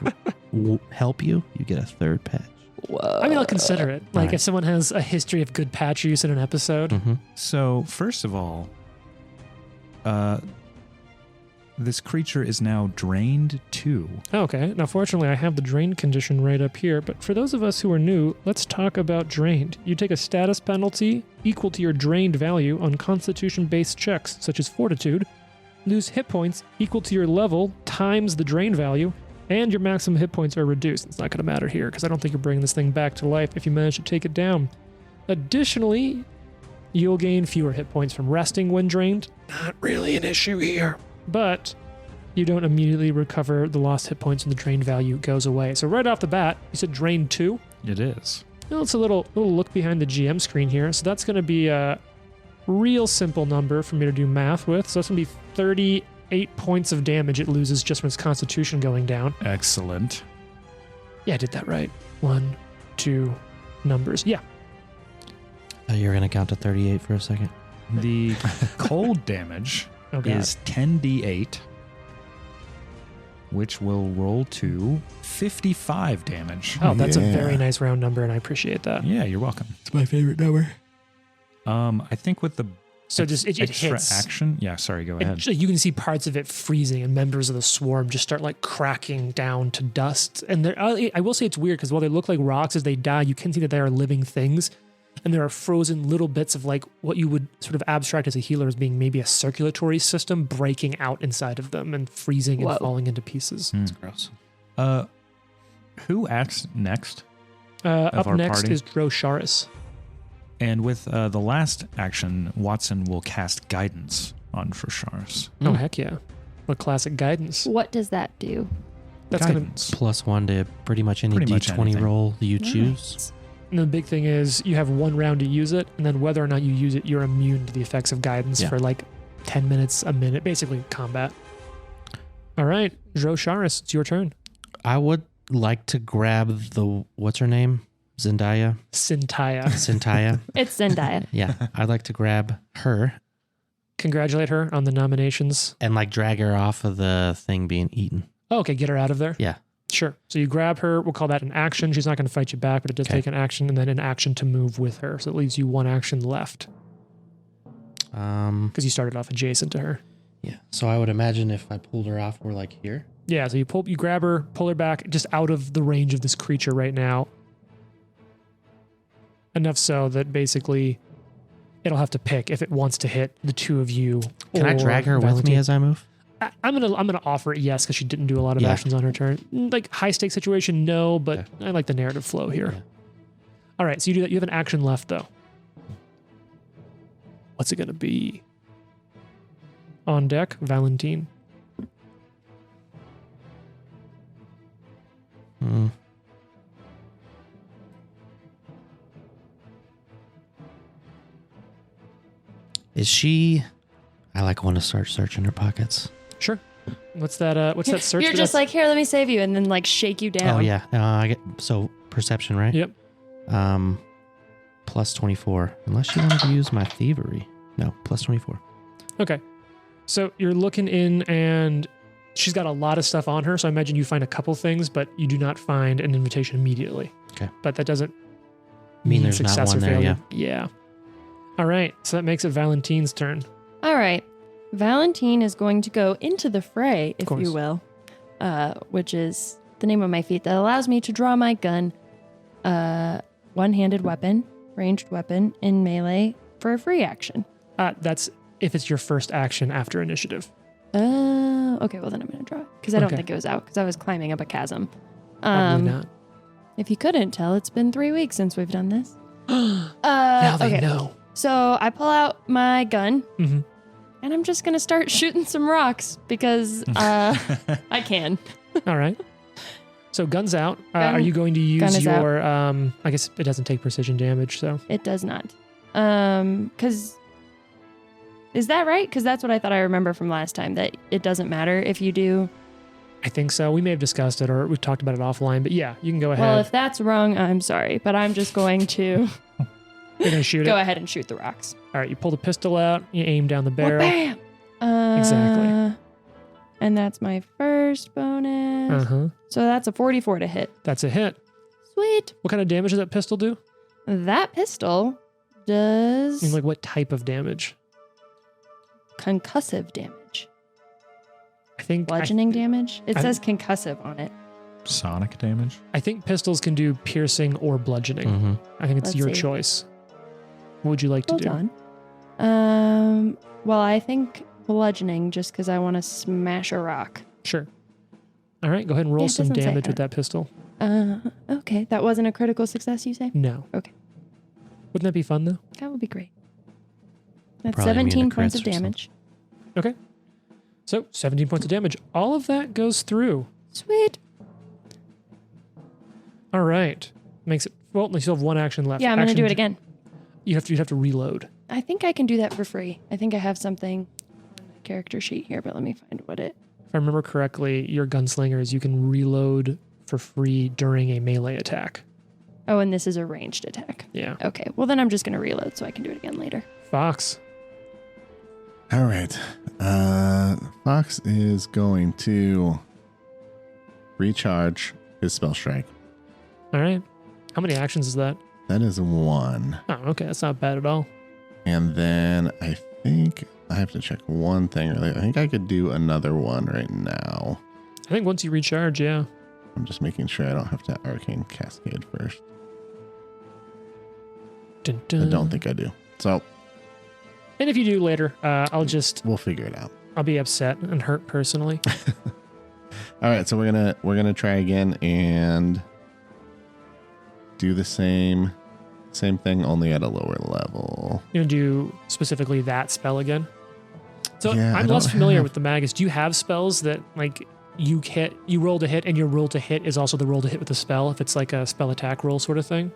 help you, you get a 3rd patch. Whoa. I mean, I'll consider it. Like Right. if someone has a history of good patch use in an episode. Mm-hmm. So, first of all, this creature is now drained 2. Okay. Now, fortunately, I have the drained condition right up here. But for those of us who are new, let's talk about drained. You take a status penalty equal to your drained value on constitution-based checks, such as fortitude, lose hit points equal to your level times the drain value, and your maximum hit points are reduced. It's not going to matter here because I don't think you're bringing this thing back to life if you manage to take it down. Additionally, you'll gain fewer hit points from resting when drained. Not really an issue here. But you don't immediately recover the lost hit points and the drain value goes away. So right off the bat, you said drain 2. It is. Well, it's a little look behind the GM screen here. So that's going to be a real simple number for me to do math with. So that's going to be 38 points of damage it loses just from its constitution going down. Excellent. Yeah, I did that right. 1, 2 numbers. Yeah. You're going to count to 38 for a second. The cold damage Oh, God. is 10d8, which will roll to 55 damage. Oh, that's a Yeah. very nice round number, and I appreciate that. Yeah, you're welcome. It's my favorite number. I think with the So just it extra hits. action. Yeah, sorry, go ahead. You can see parts of it freezing, and members of the swarm just start like cracking down to dust. And I will say it's weird because while they look like rocks as they die, you can see that they are living things. And there are frozen little bits of like what you would sort of abstract as a healer as being maybe a circulatory system breaking out inside of them and freezing Whoa. and falling into pieces. Hmm. Gross. Who acts next? Up our next party? is Drosharis. And with the last action, Watson will cast guidance on Drosharis. Oh, heck yeah. What classic guidance. What does that do? That's going to. Guidance. +1 to pretty much any Pretty much D20 anything. roll you choose. Nice. And the big thing is you have one round to use it, and then whether or not you use it, you're immune to the effects of guidance Yeah. for like 10 minutes, a minute, basically combat. All right, Drosharis, it's your turn. I would like to grab the, what's her name? Zendaya? Sintaya. Zendaya? It's Zendaya. Yeah. I'd like to grab her Congratulate her on the nominations. and like drag her off of the thing being eaten. Oh, okay, get her out of there. Yeah. Sure. So you grab her. We'll call that an action. She's not going to fight you back, but it does Okay. take an action and then an action to move with her. So it leaves you one action left because you started off adjacent to her. Yeah. So I would imagine if I pulled her off, we're like here. Yeah. So you grab her, pull her back just out of the range of this creature right now. Enough so that basically it'll have to pick if it wants to hit the two of you. Can I or drag her with Valentine. me as I move? I'm gonna offer it yes because she didn't do a lot of Yeah. actions on her turn. Like high stakes situation, no, but Okay. I like the narrative flow here. Yeah. All right, so you do that. You have an action left though. What's it gonna be? On deck, Valentine. Hmm. Is she? I like want to start searching her pockets. Sure. What's that? What's that search? You're just like, here, let me save you, and then like shake you down. Oh yeah. I get so perception, right? Yep. Plus 24. Unless you wanted to use my thievery. No, plus 24. Okay. So you're looking in, and she's got a lot of stuff on her. So I imagine you find a couple things, but you do not find an invitation immediately. Okay. But that doesn't Mean there's not success one or there, failure. Yeah. All right. So that makes it Valentine's turn. All right. Valentine is going to go into the fray, if course. you will, which is the name of my feat that allows me to draw my gun, one-handed weapon, ranged weapon, in melee for a free action. That's if it's your first action after initiative. Okay, well then I'm going to draw it because I don't Okay. think it was out because I was climbing up a chasm. Probably not. If you couldn't tell, it's been 3 weeks since we've done this. Now they okay. know. So I pull out my gun Mhm. and I'm just going to start shooting some rocks because I can. All right. So guns out. Gun- Are you going to gun use is out. your? I guess it doesn't take precision damage. So It does not. Because is that right? Because that's what I thought I remember from last time, that it doesn't matter if you do. I think so. We may have discussed it or we've talked about it offline. But yeah, you can go ahead. Well, if that's wrong, I'm sorry, but I'm just going to You're gonna shoot go it. ahead and shoot the rocks. All right. You pull the pistol out. You aim down the Well, barrel. bam! Exactly. And that's my first bonus. Uh huh. So that's a 44 to hit. That's a hit. Sweet. What kind of damage does that pistol do? That pistol I does mean, like what type of damage? concussive damage. I think Bludgeoning damage? It I- says concussive on it. Sonic damage. I think pistols can do piercing or bludgeoning. Mm-hmm. I think it's Let's your see. choice. What would you like to Hold do? on. Well, I think bludgeoning just because I want to smash a rock. Sure. All right, go ahead and roll Yeah, it some doesn't say damage with that. that pistol. Okay. That wasn't a critical success, you say? No. Okay. Wouldn't that be fun though? That would be great. That's Probably immune to 17 points crits of or something. damage. Okay. So 17 points of damage. All of that goes through. Sweet. All right. Makes it well. You still have one action left. Yeah, I'm going to Action- do it again. You'd have to reload. I think I can do that for free. I think I have something on the character sheet here, but let me find what it. If I remember correctly, your gunslingers you can reload for free during a melee attack. Oh, and this is a ranged attack. Yeah. Okay. Well, then I'm just going to reload so I can do it again later. Fox. All right. Fox is going to recharge his spell strike. All right. How many actions is that? That is 1. Oh, okay. That's not bad at all. And then I think I have to check one thing. I think I could do another one right now. I think once you recharge, yeah. I'm just making sure I don't have to Arcane Cascade first. Dun, dun. I don't think I do. So And if you do later, we'll figure it out. I'll be upset and hurt personally. All right, so we're gonna try again and do the same thing, only at a lower level. You're gonna do specifically that spell again. So Yeah, I I'm less don't familiar have- with the Magus. Do you have spells that like you roll to hit, and your roll to hit is also the roll to hit with the spell? If it's like a spell attack roll sort of thing.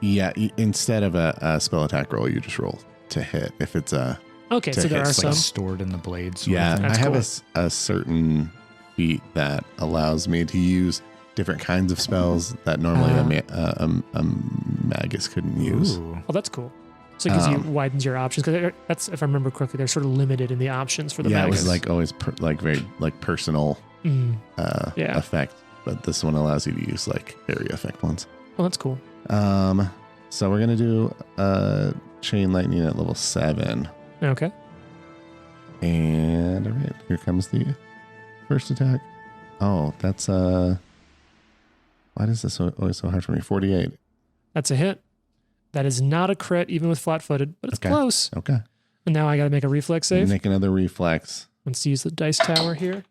Yeah, instead of a spell attack roll, you just roll to hit. If it's a Okay, To so there hit, are it's some. Like stored in the blades. sort of yeah, thing. That's I have cool. a certain feat that allows me to use different kinds of spells that normally a magus couldn't use. Ooh. Oh, that's cool. So it gives you widens your options because that's, if I remember correctly, they're sort of limited in the options for the Yeah, it Magus. was like always very like personal Mm. Yeah. effect, but this one allows you to use like area effect ones. Oh, that's cool. So we're gonna do chain lightning at level 7, Okay. and all right, here comes the first attack. Oh, that's why is this always so hard for me? 48. That's a hit. That is not a crit, even with flat-footed, but it's Okay. close. Okay, And now I got to make a reflex save. make another reflex. Let's use the dice tower here.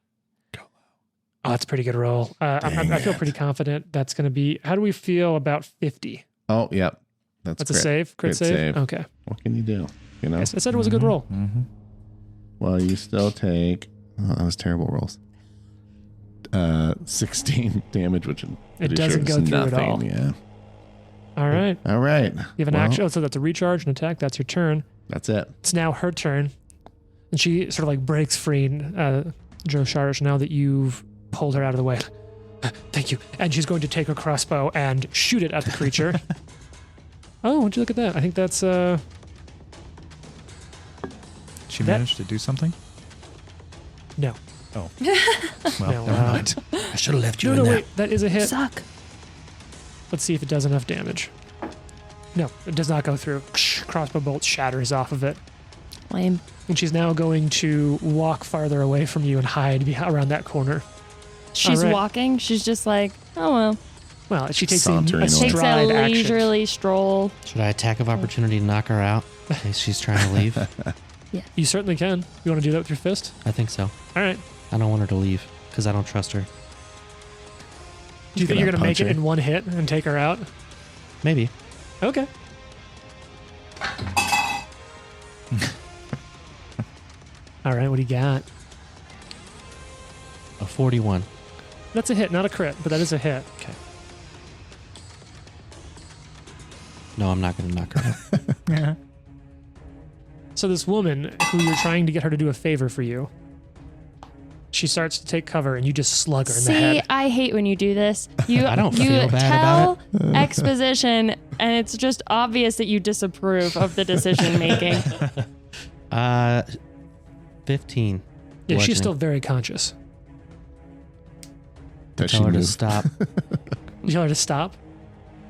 Oh, that's a pretty good roll. I feel it. pretty confident that's going to be. How do we feel about 50? Oh, yep, that's a crit. save. Crit save. Okay. What can you do? You know. I said it was a good roll. Mm-hmm. Well, you still take. Oh, that was terrible rolls. 16 damage, which I'm pretty doesn't sure go is through at nothing. all. Yeah. All right. All right. You have an Well, action. Oh, so that's a recharge and attack. That's your turn. That's it. It's now her turn. And she sort of like breaks free, Joe Sharish, now that you've pulled her out of the way. Thank you. And she's going to take her crossbow and shoot it at the creature. Oh, would you look at that? I think that's She That- managed to do something? no. Oh. Well, No, never mind. I should have left you No, in no, there. wait. That is a hit. Suck. Let's see if it does enough damage. No, it does not go through. Crossbow bolt shatters off of it. Lame. And she's now going to walk farther away from you and hide around that corner. She's All right. walking. She's just like, oh well. Well, she takes a Sauntering away. Takes a stride action. leisurely stroll. Should I attack of opportunity to knock her out in case she's trying to leave? You certainly can. You want to do that with your fist? I think so. All right. I don't want her to leave because I don't trust her. Do you think you're going to make punch it her. in one hit and take her out? Maybe. Okay. All right, what do you got? A 41. That's a hit, not a crit, but that is a hit. Okay. No, I'm not going to knock her out. Yeah. So this woman, who you're trying to get her to do a favor for you, she starts to take cover, and you just slug her in the See, head. I hate when you do this. You I don't you feel bad tell exposition, and it's just obvious that you disapprove of the decision making. 15. Yeah, she's bludgeoning. still very conscious. Does she Tell her to move? stop. You tell her to stop?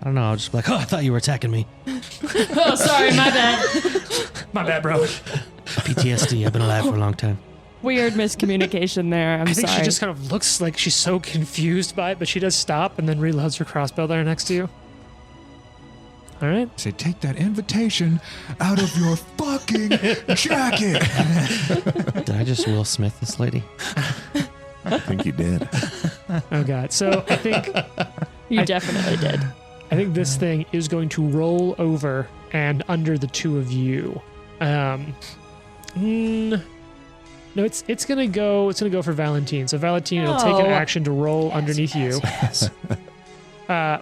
I don't know. I'll just be like, oh, I thought you were attacking me. Oh, sorry, my bad. My bad, bro. PTSD. I've been alive for a long time. Weird miscommunication there. I'm I think sorry. she just kind of looks like she's so confused by it, but she does stop and then reloads her crossbow there next to you. All right. Say, take that invitation out of your fucking jacket. Did I just Will Smith this lady? I think you did. Oh, God. So I think You definitely did. I think this thing is going to roll over and under the two of you. No, it's gonna go for Valentine. So Valentine, it'll take an No. action to roll underneath you, Yes.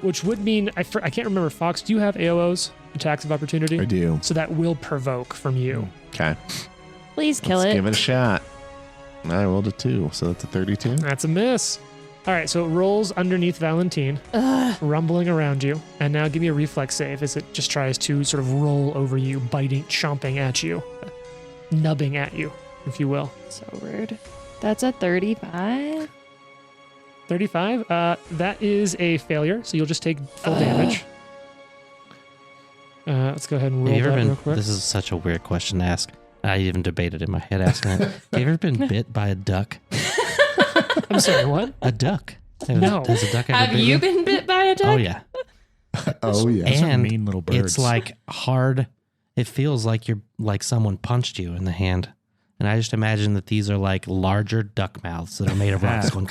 which would mean I can't remember. Fox, do you have AOs, attacks of opportunity? I do. So that will provoke from you. Okay. Please kill Let's it. give it a shot. I rolled a 2, so that's a 32. That's a miss. All right, so it rolls underneath Valentine, rumbling around you, and now give me a reflex save as it just tries to sort of roll over you, biting, chomping at you, nubbing at you, if you will. So rude. That's a 35. 35. That is a failure, so you'll just take full damage. Let's go ahead and roll Have you that ever real been? quick. This is such a weird question to ask. I even debated in my head asking it. Have you ever been bit by a duck? I'm sorry, what? A duck? No. Has a duck ever Have bit you been bit by a duck? Oh yeah. Oh, yeah. Those are And mean little birds. It's like hard. It feels like you're like someone punched you in the hand. And I just imagine that these are like larger duck mouths that are made of rocks. Going,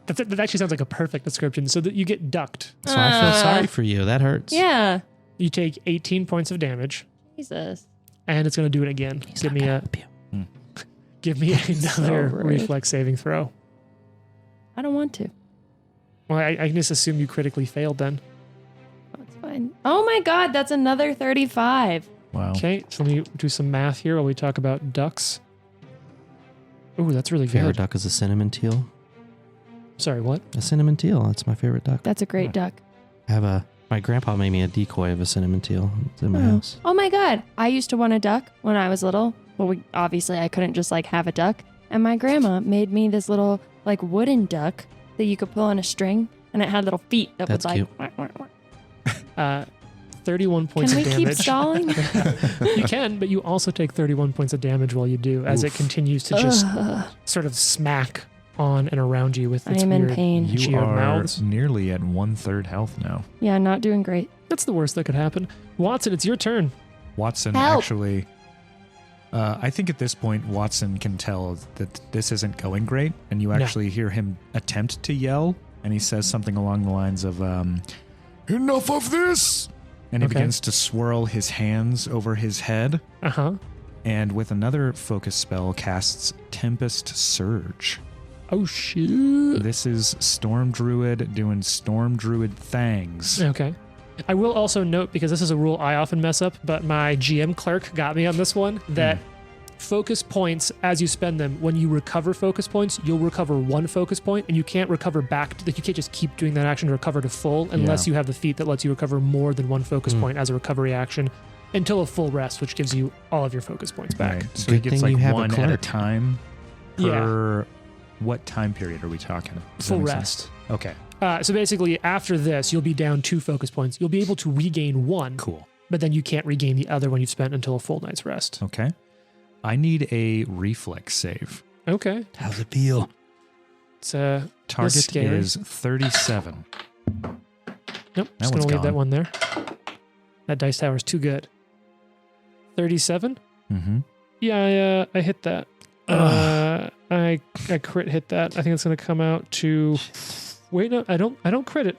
That actually sounds like a perfect description. So that you get ducked. so I feel sorry for you. That hurts. Yeah. You take 18 points of damage, Jesus. and it's going to do it again. He's Give not me gonna a help you. give me another rude. reflex saving throw. I don't want to. Well, I can just assume you critically failed then. That's fine. Oh my God, that's another 35. wow. Okay, so let me do some math here while we talk about ducks. Ooh, that's really Favorite good. duck is a cinnamon teal. Sorry, what? A cinnamon teal. That's my favorite duck. That's a great duck. I have my grandpa made me a decoy of a cinnamon teal. It's in my house. Oh my God. I used to want a duck when I was little. Well, obviously I couldn't just like have a duck. And my grandma made me this little like wooden duck that you could pull on a string, and it had little feet that That's would like. cute. Wah, wah, wah. 31 points Can of we damage. keep stalling? You can, but you also take 31 points of damage while you do, as it continues to just Ugh, sort of smack on and around you with I its am in weird pain. You geode are mouths. nearly at 1/3 health now. Yeah, not doing great. That's the worst that could happen. Watson, it's your turn. Watson Help. actually, I think at this point, Watson can tell that this isn't going great. And you actually hear him attempt to yell. And he says something along the lines of, enough of this. And he Okay. begins to swirl his hands over his head. Uh-huh. And with another focus spell, casts Tempest Surge. Oh, shoot. This is Storm Druid doing Storm Druid things. Okay. I will also note, because this is a rule I often mess up, but my GM clerk got me on this one, that focus points, as you spend them, when you recover focus points, you'll recover one focus point, and you can't recover back. You can't just keep doing that action to recover to full unless you have the feat that lets you recover more than one focus point as a recovery action until a full rest, which gives you all of your focus points back. Right. So Good he gets thing like you have a one at a clerk. time Yeah. per... What time period are we talking? Does that Full make rest. sense? Okay, So basically, after this, you'll be down 2 focus points. You'll be able to regain 1, cool. but then you can't regain the other one you've spent until a full night's rest. Okay. I need a reflex save. Okay. How's it feel? It's Target scary. is 37. Nope, That just one's gonna leave that gone. one there. That dice tower is too good. 37? Mm-hmm. Yeah, I hit that. I crit hit that. I think it's gonna come out to. Wait, no, I don't crit it.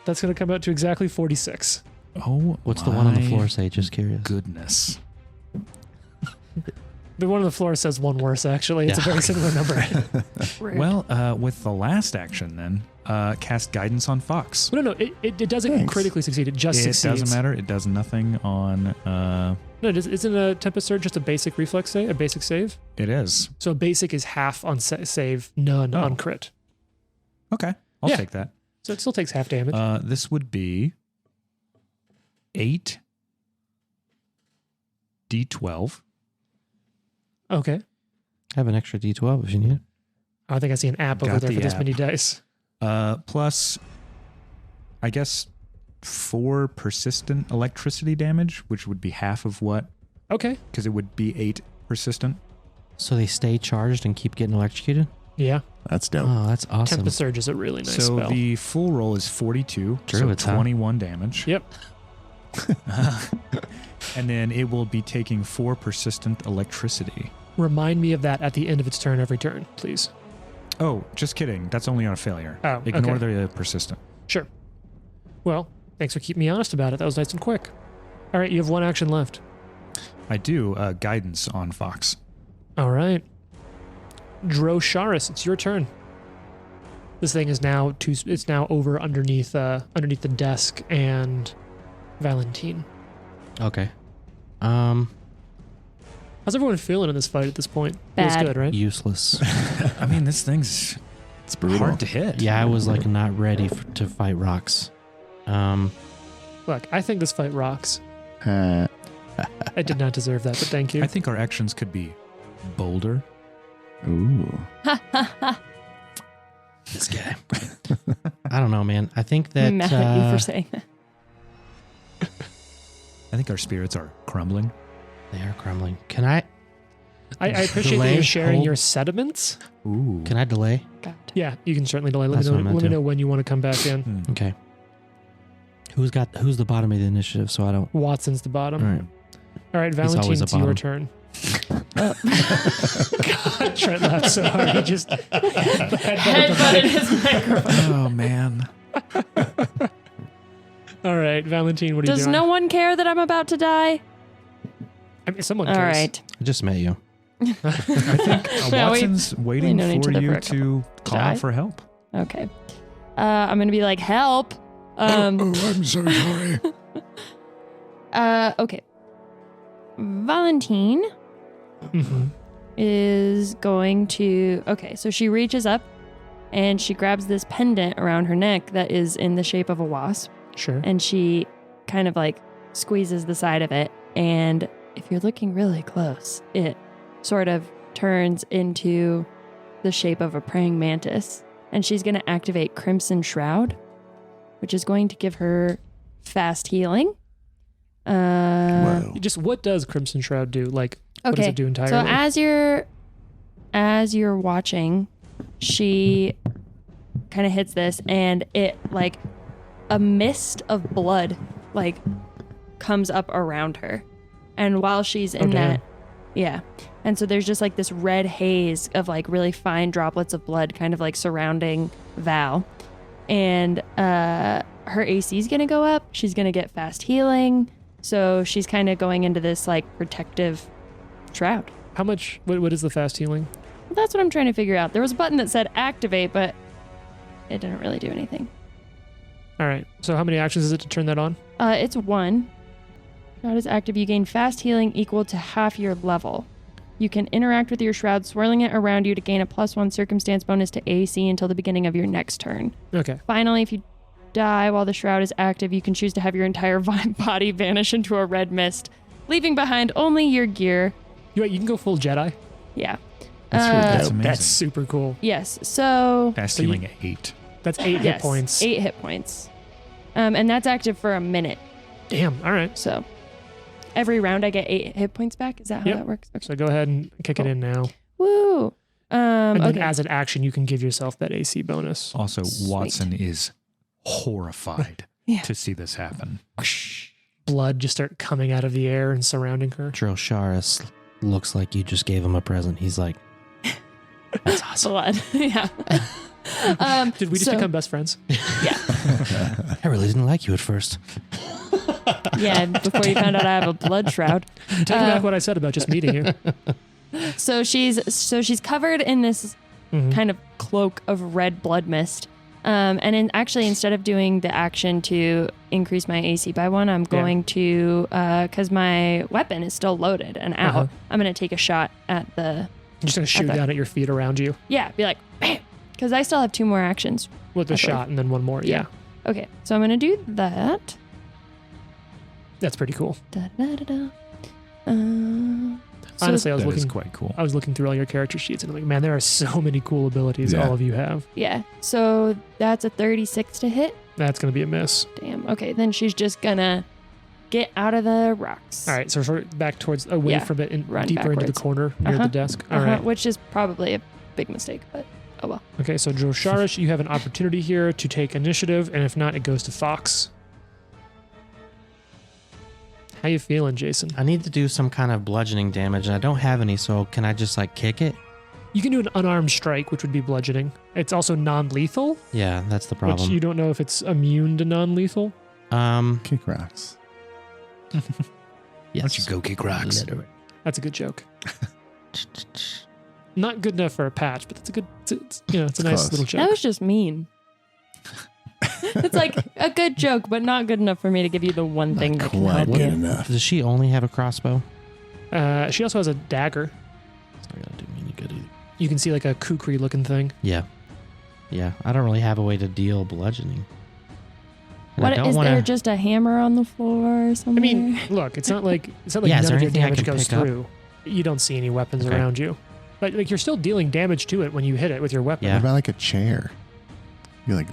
That's gonna come out to exactly 46. Oh, What's the one on the my floor say? Just curious. Goodness. The one on the floor says one worse. Actually, it's a very similar number. Rude. Well, with the last action then, cast Guidance on Fox. No, it doesn't Thanks. critically succeed. It just It succeeds. doesn't matter. It does nothing on... No, isn't a Tempest Surge just a basic reflex save? A basic save? it is. So a basic is half on save, none Oh. on crit. Okay. I'll Yeah. take that. So it still takes half damage. This would be 8 D12. Okay. I have an extra D12 if you need it. I think I see an app over Got there the for this app. many dice. Plus, I guess 4 persistent electricity damage, which would be half of what, Okay. because it would be 8 persistent. So they stay charged and keep getting electrocuted? Yeah. That's dope. Oh, that's awesome. Tempest Surge is a really nice So spell. the full roll is 42, so Druids, huh? 21 damage. Yep. And then it will be taking 4 persistent electricity. Remind me of that at the end of its turn every turn, please. Oh, just kidding. That's only on a failure. Oh, Ignore okay. the persistent. Sure. Well, thanks for keeping me honest about it. That was nice and quick. All right, you have 1 action left. I do guidance on Fox. All right. Drosharis, it's your turn. This thing is now it's now over underneath the desk and Valentine. Okay. How's everyone feeling in this fight at this point? Feels Bad. good, right? Useless. I mean, this thing's It's brutal. hard to hit. Yeah, I was like not ready to fight rocks. Look, I think this fight rocks. Uh, I did not deserve that, but thank you. I think our actions could be bolder. ooh. This guy. I don't know, man. I think that Mad at you for saying that. I think our spirits are crumbling. they are crumbling. Can I appreciate that Delay, you're sharing hold. your sediments. Ooh. can I delay? God. Yeah, you can certainly delay. That's what I meant Let me to. know when you want to come back in. Okay. Who's the bottom of the initiative so I don't Watson's the bottom. all right. All right, He's always Valentine, a it's your bottom. turn. God, Trent laughed so hard. He just Headbutted his microphone. Oh, man. All right, Valentine, what are you Does doing? no one care that I'm about to die? I mean, someone All cares. right. I just met you. I think No, we- Watson's waiting known each for other you for a to call Die? out for help. Okay. I'm gonna be like, help. I'm so sorry. Okay. Valentine Mm-hmm. is going to. Okay, so she reaches up and she grabs this pendant around her neck that is in the shape of a wasp, Sure. and she kind of like squeezes the side of it. And if you're looking really close, it sort of turns into the shape of a praying mantis. And she's going to activate Crimson Shroud, which is going to give her fast healing. Whoa. Just what does Crimson Shroud do? Like, what does Okay, it do entirely? so as you're watching, she kind of hits this, and it like a mist of blood like comes up around her, and while she's in damn. that, yeah, and so there's just like this red haze of like really fine droplets of blood, kind of like surrounding Val, and her AC is gonna go up. She's gonna get fast healing, so she's kind of going into this like protective shroud. How much? What is the fast healing? Well, that's what I'm trying to figure out. There was a button that said activate, but it didn't really do anything. All right. So how many actions is it to turn that on? It's 1. Shroud is active. You gain fast healing equal to half your level. You can interact with your shroud, swirling it around you to gain a +1 circumstance bonus to AC until the beginning of your next turn. Okay. Finally, if you die while the shroud is active, you can choose to have your entire body vanish into a red mist, leaving behind only your gear. You can go full Jedi. Yeah. That's really That's dope. amazing. That's super cool. Yes. So Fast So you- healing at 8. That's 8 hit yes, points. 8 hit points. And that's active for a minute. Damn. All right. So every round I get 8 hit points back. Is that how Yep. that works? Okay. So go ahead and kick it Cool. in now. Woo. And then Okay. as an action, you can give yourself that AC bonus. Also, Sweet. Watson is horrified Yeah. to see this happen. Blood just start coming out of the air and surrounding her. Drosharis looks like you just gave him a present. He's like, that's awesome. Blood. Yeah. Did we just so- become best friends? I really didn't like you at first. Yeah. Before you found out I have a blood shroud. Take back what I said about just meeting you. So she's covered in this Mhm. kind of cloak of red blood mist. Actually, instead of doing the action to increase my AC by 1, I'm going to, because my weapon is still loaded and out, Uh-huh. I'm going to take a shot at the, I'm just going to shoot thought- down at your feet around you be like, bam, because I still have 2 more actions. with the I believe. shot and then one more. Yeah. Okay, so I'm going to do that. That's pretty cool. Da, da, da, da. Honestly, I was That is looking. quite cool. I was looking through all your character sheets, and I'm like, man, there are so many cool abilities Yeah. all of you have. Yeah. So that's a 36 to hit. That's gonna be a miss. Damn. Okay, then she's just gonna get out of the rocks. All right, so sort of back towards away Yeah, from it and run deeper into the backwards. corner near the desk. All right. Which is probably a big mistake, but oh well. Okay, so Drosharish, you have an opportunity here to take initiative, and if not, it goes to Fox. How you feeling, Jason? I need to do some kind of bludgeoning damage, and I don't have any, so can I just like kick it? You can do an unarmed strike, which would be bludgeoning. It's also non-lethal, Yeah, that's the which problem. you don't know if it's immune to non-lethal. Kick rocks. Yes. Why don't you go kick rocks? Literally. That's a good joke. Not good enough for a patch, but it's a good. It's a nice close. little joke. That was just mean. It's like a good joke, but not good enough for me to give you the one thing that can Quite help good you. enough. Does she only have a crossbow? She also has a dagger. It's not gonna do me any good either. You can see like a kukri looking thing. Yeah. Yeah. I don't really have a way to deal bludgeoning. And I What don't is wanna, there? Just a hammer on the floor or something? I mean, look, it's not like Yeah, is none there of your anything I damage can goes pick up? through. You don't see any weapons Okay. around you, but like you're still dealing damage to it when you hit it with your weapon. Yeah. What about like a chair? You like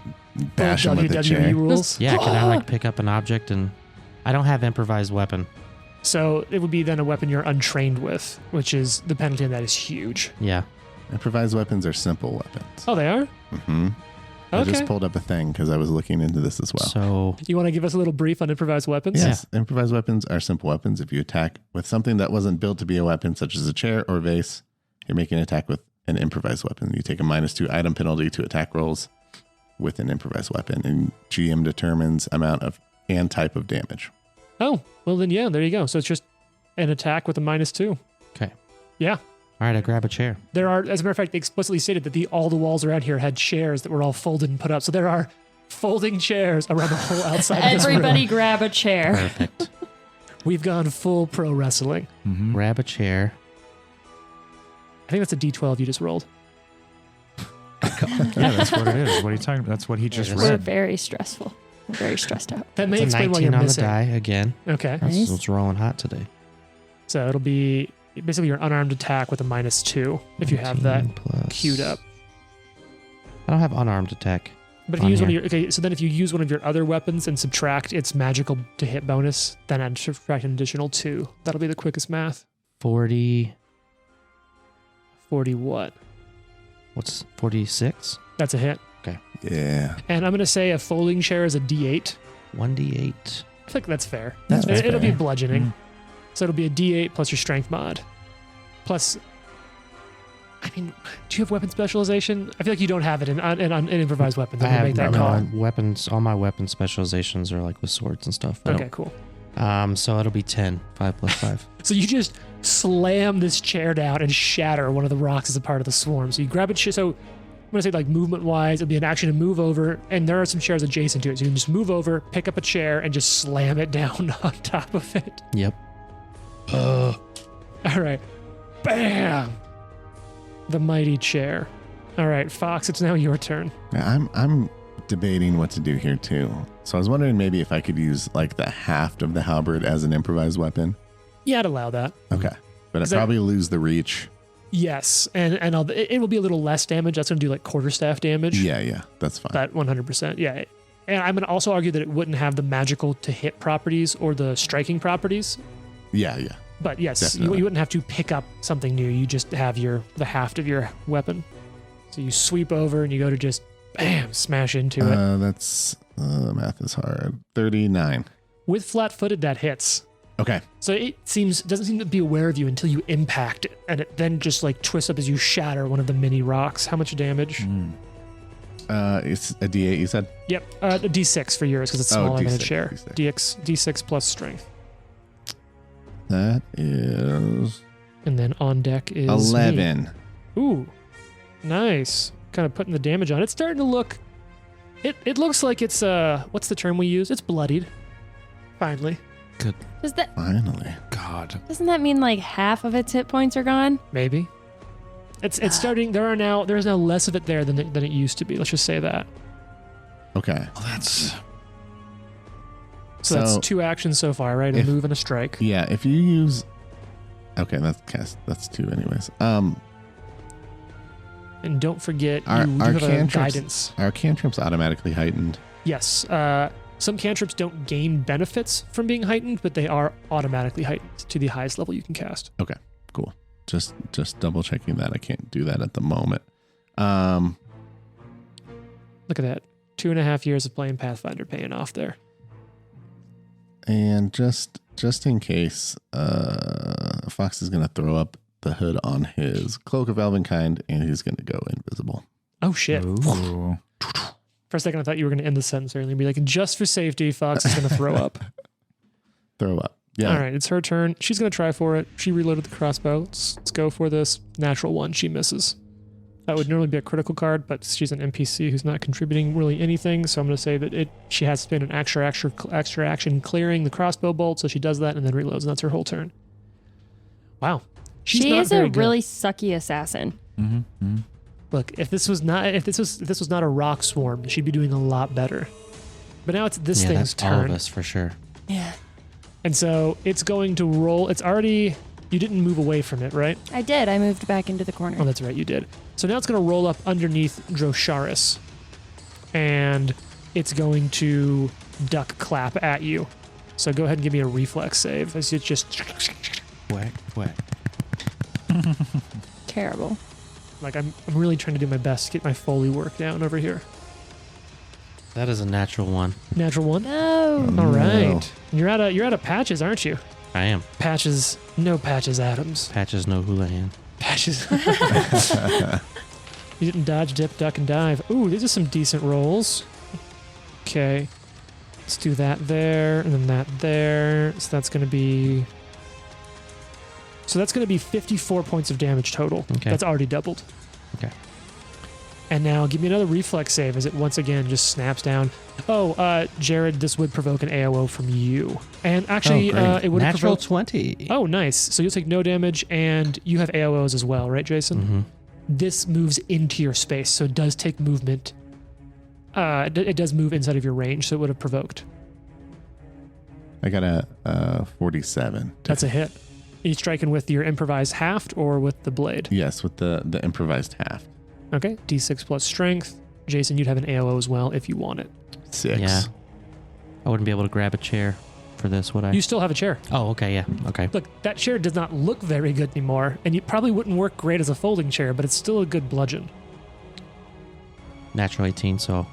bash Full him with a WWE chair. rules. Yeah, can I like pick up an object and I don't have improvised weapon. So it would be then a weapon you're untrained with, which is the penalty on that is huge. Yeah. Improvised weapons are simple weapons. Oh, they are? Mm-hmm. I Okay. just pulled up a thing because I was looking into this as well. So You want to give us a little brief on improvised weapons? Yes, improvised weapons are simple weapons. If you attack with something that wasn't built to be a weapon, such as a chair or vase, you're making an attack with an improvised weapon. You take a -2 item penalty to attack rolls with an improvised weapon, and GM determines amount of and type of damage. Oh, well then, yeah, there you go. So it's just an attack with a -2. okay. Yeah. All right, I grab a chair. There are, as a matter of fact, they explicitly stated that all the walls around here had chairs that were all folded and put up. So there are folding chairs around the whole outside of this Everybody room. grab a chair. Perfect. We've gone full pro wrestling. Mm-hmm. Grab a chair. I think that's a D12 you just rolled. Yeah, that's what it is. What are you talking about? That's what he just It is. We're read. very stressful. We're very stressed out. That may It's a explain why 19 you're on missing. the die again. Okay. That's Nice. what's rolling hot today. So it'll be basically your unarmed attack with a -2 if you have that 19 plus- queued up. I don't have unarmed attack. But if you on use one of here. your so then if you use one of your other weapons and subtract its magical to hit bonus, then I'd subtract an additional 2. That'll be the quickest math. 40. 40 what? What's 46? That's a hit. Yeah. And I'm gonna say a folding chair is a D8. 1d8. I think that's fair. That's It'll be fair. bludgeoning. Mm. So it'll be a D8 plus your strength mod. Plus, I mean, do you have weapon specialization? I feel like you don't have it in improvised weapons. I I'm gonna have make that no, call. weapons. All my weapon specializations are like with swords and stuff. I Okay, cool. don't- So it'll be 10. 5 plus 5. So you just slam this chair down and shatter one of the rocks as a part of the swarm. So you grab it. So I'm gonna say like movement wise, it'll be an action to move over, and there are some chairs adjacent to it. So you can just move over, pick up a chair, and just slam it down on top of it. Yep. All right, bam! The mighty chair. All right, Fox, it's now your turn. Yeah, I'm debating what to do here too. So I was wondering maybe if I could use like the haft of the halberd as an improvised weapon. Yeah, I'd allow that. Okay. But Is I'd that- probably lose the reach. Yes, and it will be a little less damage. That's gonna do like quarterstaff damage. Yeah, that's fine. That 100%. Yeah. And I'm going to also argue that it wouldn't have the magical to hit properties or the striking properties. Yeah. But yes, you Definitely. wouldn't have to pick up something new. You just have the haft of your weapon. So you sweep over and you go to just bam, smash into it. That's math is hard. 39. With flat-footed, that hits. Okay. So it doesn't seem to be aware of you until you impact it, and it then just like twists up as you shatter one of the mini rocks. How much damage? Mm. It's a D8, you said? Yep, a D6 for yours because it's Oh, smaller than a D6, chair. D6. D6 plus strength. That is And then on deck is 11. me. Ooh, nice. Kind of putting the damage on. It's starting to look. It looks like it's what's the term we use? It's bloodied. Finally, Finally. God. Doesn't that mean like half of its hit points are gone? maybe. It's starting. There's now less of it there than it used to be. Let's just say that. Okay. Well, that's So that's So, 2 actions so far, right? A if- move and a strike. Yeah, if you use Okay, that's 2 anyways. And don't forget, Our you do have a cantrips- guidance. Are cantrips automatically heightened? Yes. Some cantrips don't gain benefits from being heightened, but they are automatically heightened to the highest level you can cast. Okay, cool. Just double checking that. I can't do that at the moment. Look at that. 2.5 years of playing Pathfinder paying off there. And just in case, Fox is going to throw up the hood on his Cloak of Elvenkind, and he's going to go invisible. Oh, shit. Ooh. For a second, I thought you were going to end the sentence early and be like, just for safety, Fox is going to throw up. Throw up. Yeah. All right, it's her turn. She's going to try for it. She reloaded the crossbow. Let's go for this. Natural 1. She misses. That would normally be a critical card, but she's an NPC who's not contributing really anything. So I'm going to say that she has to spend an extra action clearing the crossbow bolt. So she does that and then reloads, and that's her whole turn. Wow. She's she not is a very good. really sucky assassin. Mm-hmm. Look, if this was not a rock swarm, she'd be doing a lot better. But now it's this thing's that's all turn. of us for sure. Yeah. And so it's going to roll. It's already, you didn't move away from it, right? I did. I moved back into the corner. Oh, that's right, you did. So now it's going to roll up underneath Drosharis. And it's going to duck clap at you. So go ahead and give me a reflex save. As it's just Whack, whack. Terrible. like I'm really trying to do my best to get my Foley work down over here. That is a natural 1. Natural 1. No. All No. right. You're out of patches, aren't you? I am. Patches, no patches, Adams. Patches, no Houlihan. Patches. You didn't dodge, dip, duck, and dive. Ooh, these are some decent rolls. Okay. Let's do that there, and then that there. So that's going to be 54 points of damage total. Okay. That's already doubled. Okay. And now give me another reflex save as it once again just snaps down. Oh, Jared, this would provoke an AOO from you. And actually, great. it would have Natural provoked... 20. Oh, nice. So you'll take no damage, and you have AOOs as well, right, Jason? Mm-hmm. This moves into your space, so it does take movement. It does move inside of your range, so it would have provoked. I got a 47. That's a hit. Are you striking with your improvised haft or with the blade? Yes, with the improvised half. Okay, d6 plus strength. Jason, you'd have an AOO as well if you want it. 6. Yeah. I wouldn't be able to grab a chair for this, would I? You still have a chair. Oh, okay, yeah. Okay. Look, that chair does not look very good anymore, and it probably wouldn't work great as a folding chair, but it's still a good bludgeon. Natural 18, so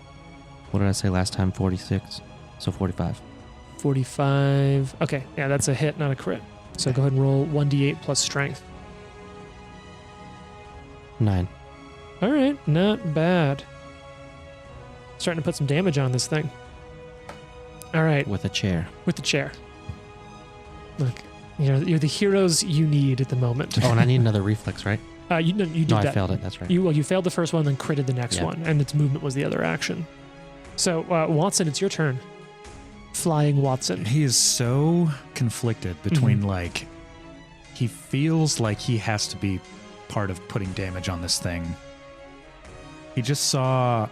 what did I say last time? 46. So 45. 45. Okay, yeah, that's a hit, not a crit. So go ahead and roll 1d8 plus strength. 9. All right, not bad. Starting to put some damage on this thing. All right, With a chair. with the chair. Look, you're the heroes you need at the moment. Oh, and I need another reflex, right? You did No, that. I failed it. That's right. You failed the first one, then critted the next Yeah. one, and its movement was the other action. So, Watson, it's your turn. Flying Watson. He is so conflicted between like he feels like he has to be part of putting damage on this thing. He just saw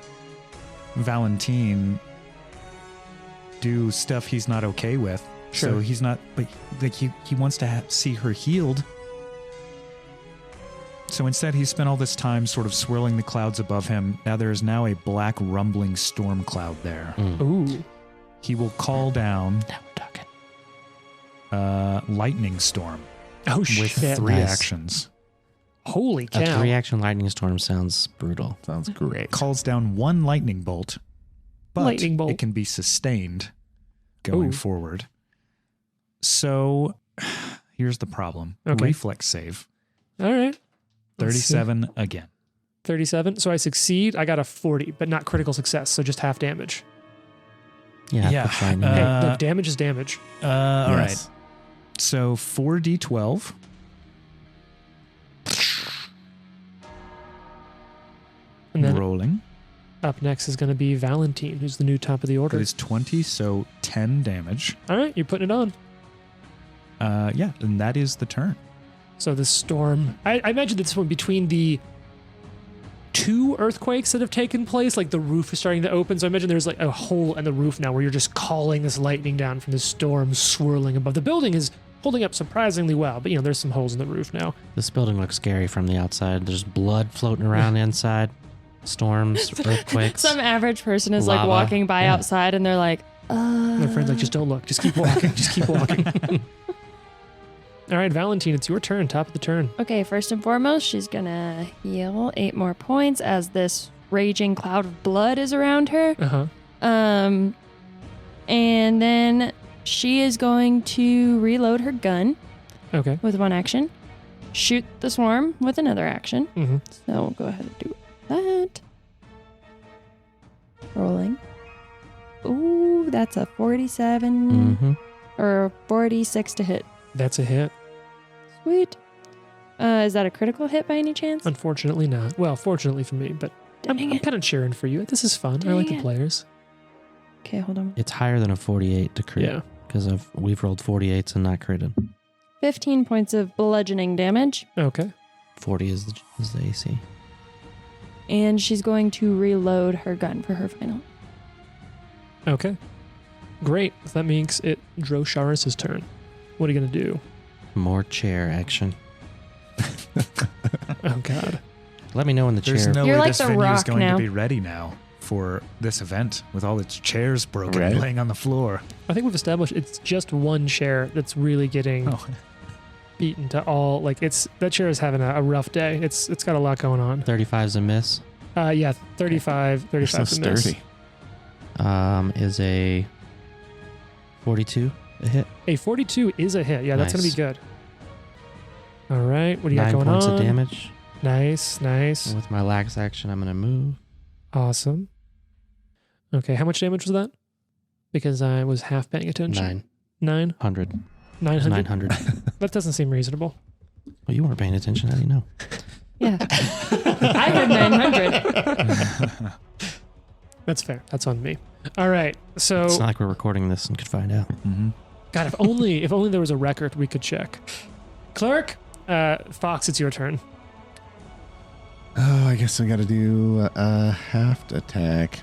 Valentine do stuff he's not okay with. Sure. So he's not, but like he wants to see her healed. So instead, he spent all this time sort of swirling the clouds above him. Now there is now a black rumbling storm cloud there. Ooh. He will call down Now we're talking. lightning storm Oh, with shit. 3 Nice. actions. Holy A cow. 3-action lightning storm sounds brutal. Sounds great. Calls down 1 lightning bolt, but Lightning bolt. it can be sustained going Ooh. forward. So here's the problem. Okay. Reflex save. All right. Let's see. 37 again. 37. So I succeed. I got a 40, but not critical success, so just half damage. Yeah. Yeah, that's fine. Hey, look, damage is damage. All right. Yes. So 4d12. And then Rolling. up next is going to be Valentine, who's the new top of the order. That is 20, so 10 damage. All right, you're putting it on. Yeah, and that is the turn. So the storm, I imagine this one between the 2 earthquakes that have taken place, like the roof is starting to open. So I imagine there's like a hole in the roof now where you're just calling this lightning down from the storm swirling above. The building is holding up surprisingly well. But, there's some holes in the roof now. This building looks scary from the outside. There's blood floating around inside. Storms, earthquakes. Some average person is like Lava. walking by Yeah. outside and they're like, My friend's like, just don't look. Just keep walking. Just keep walking. All right, Valentine, it's your turn. Top of the turn. Okay, first and foremost, she's gonna heal 8 more points as this raging cloud of blood is around her. Uh-huh. And then she is going to reload her gun Okay. with 1 action, shoot the swarm with another action. Mm-hmm. So we'll go ahead and do that. Rolling. Ooh, that's a 47 Mm-hmm. or 46 to hit. That's a hit. Sweet. Is that a critical hit by any chance? Unfortunately not. Well, fortunately for me, but I'm Dang it. kind of cheering for you. This is fun. I like Dang the it. players. Okay, hold on. It's higher than a 48 to crit. Yeah. Because we've rolled 48s and not critted. 15 points of bludgeoning damage. Okay. 40 is the AC. And she's going to reload her gun for her final. Okay. Great. So that means it Drosharis' turn. What are you going to do? More chair action. Oh, God. Let me know when the There's chair. no You're way like this the venue is Rock going now. to be ready now for this event with all its chairs broken Right. and laying on the floor. I think we've established it's just one chair that's really getting Oh, beaten to all. Like, that chair is having a rough day. It's got a lot going on. 35's a miss. Yeah, 35. You're 35 so to miss. sturdy. Is a 42 a hit. A 42 is a hit. Yeah, that's going to Nice. be good. All right. What do you 9 got going points on? of damage. Nice. Nice. And with my lax action, I'm going to move. Awesome. Okay, how much damage was that? Because I was half paying attention. 900. 900? 900. That doesn't seem reasonable. Well, you weren't paying attention. How do you know? Yeah. I had 900. That's fair. That's on me. All right. So, It's not like we're recording this and could find out. mm-hmm. God, if only there was a record we could check. Clerk, Fox, it's your turn. Oh, I guess I got to do a half attack.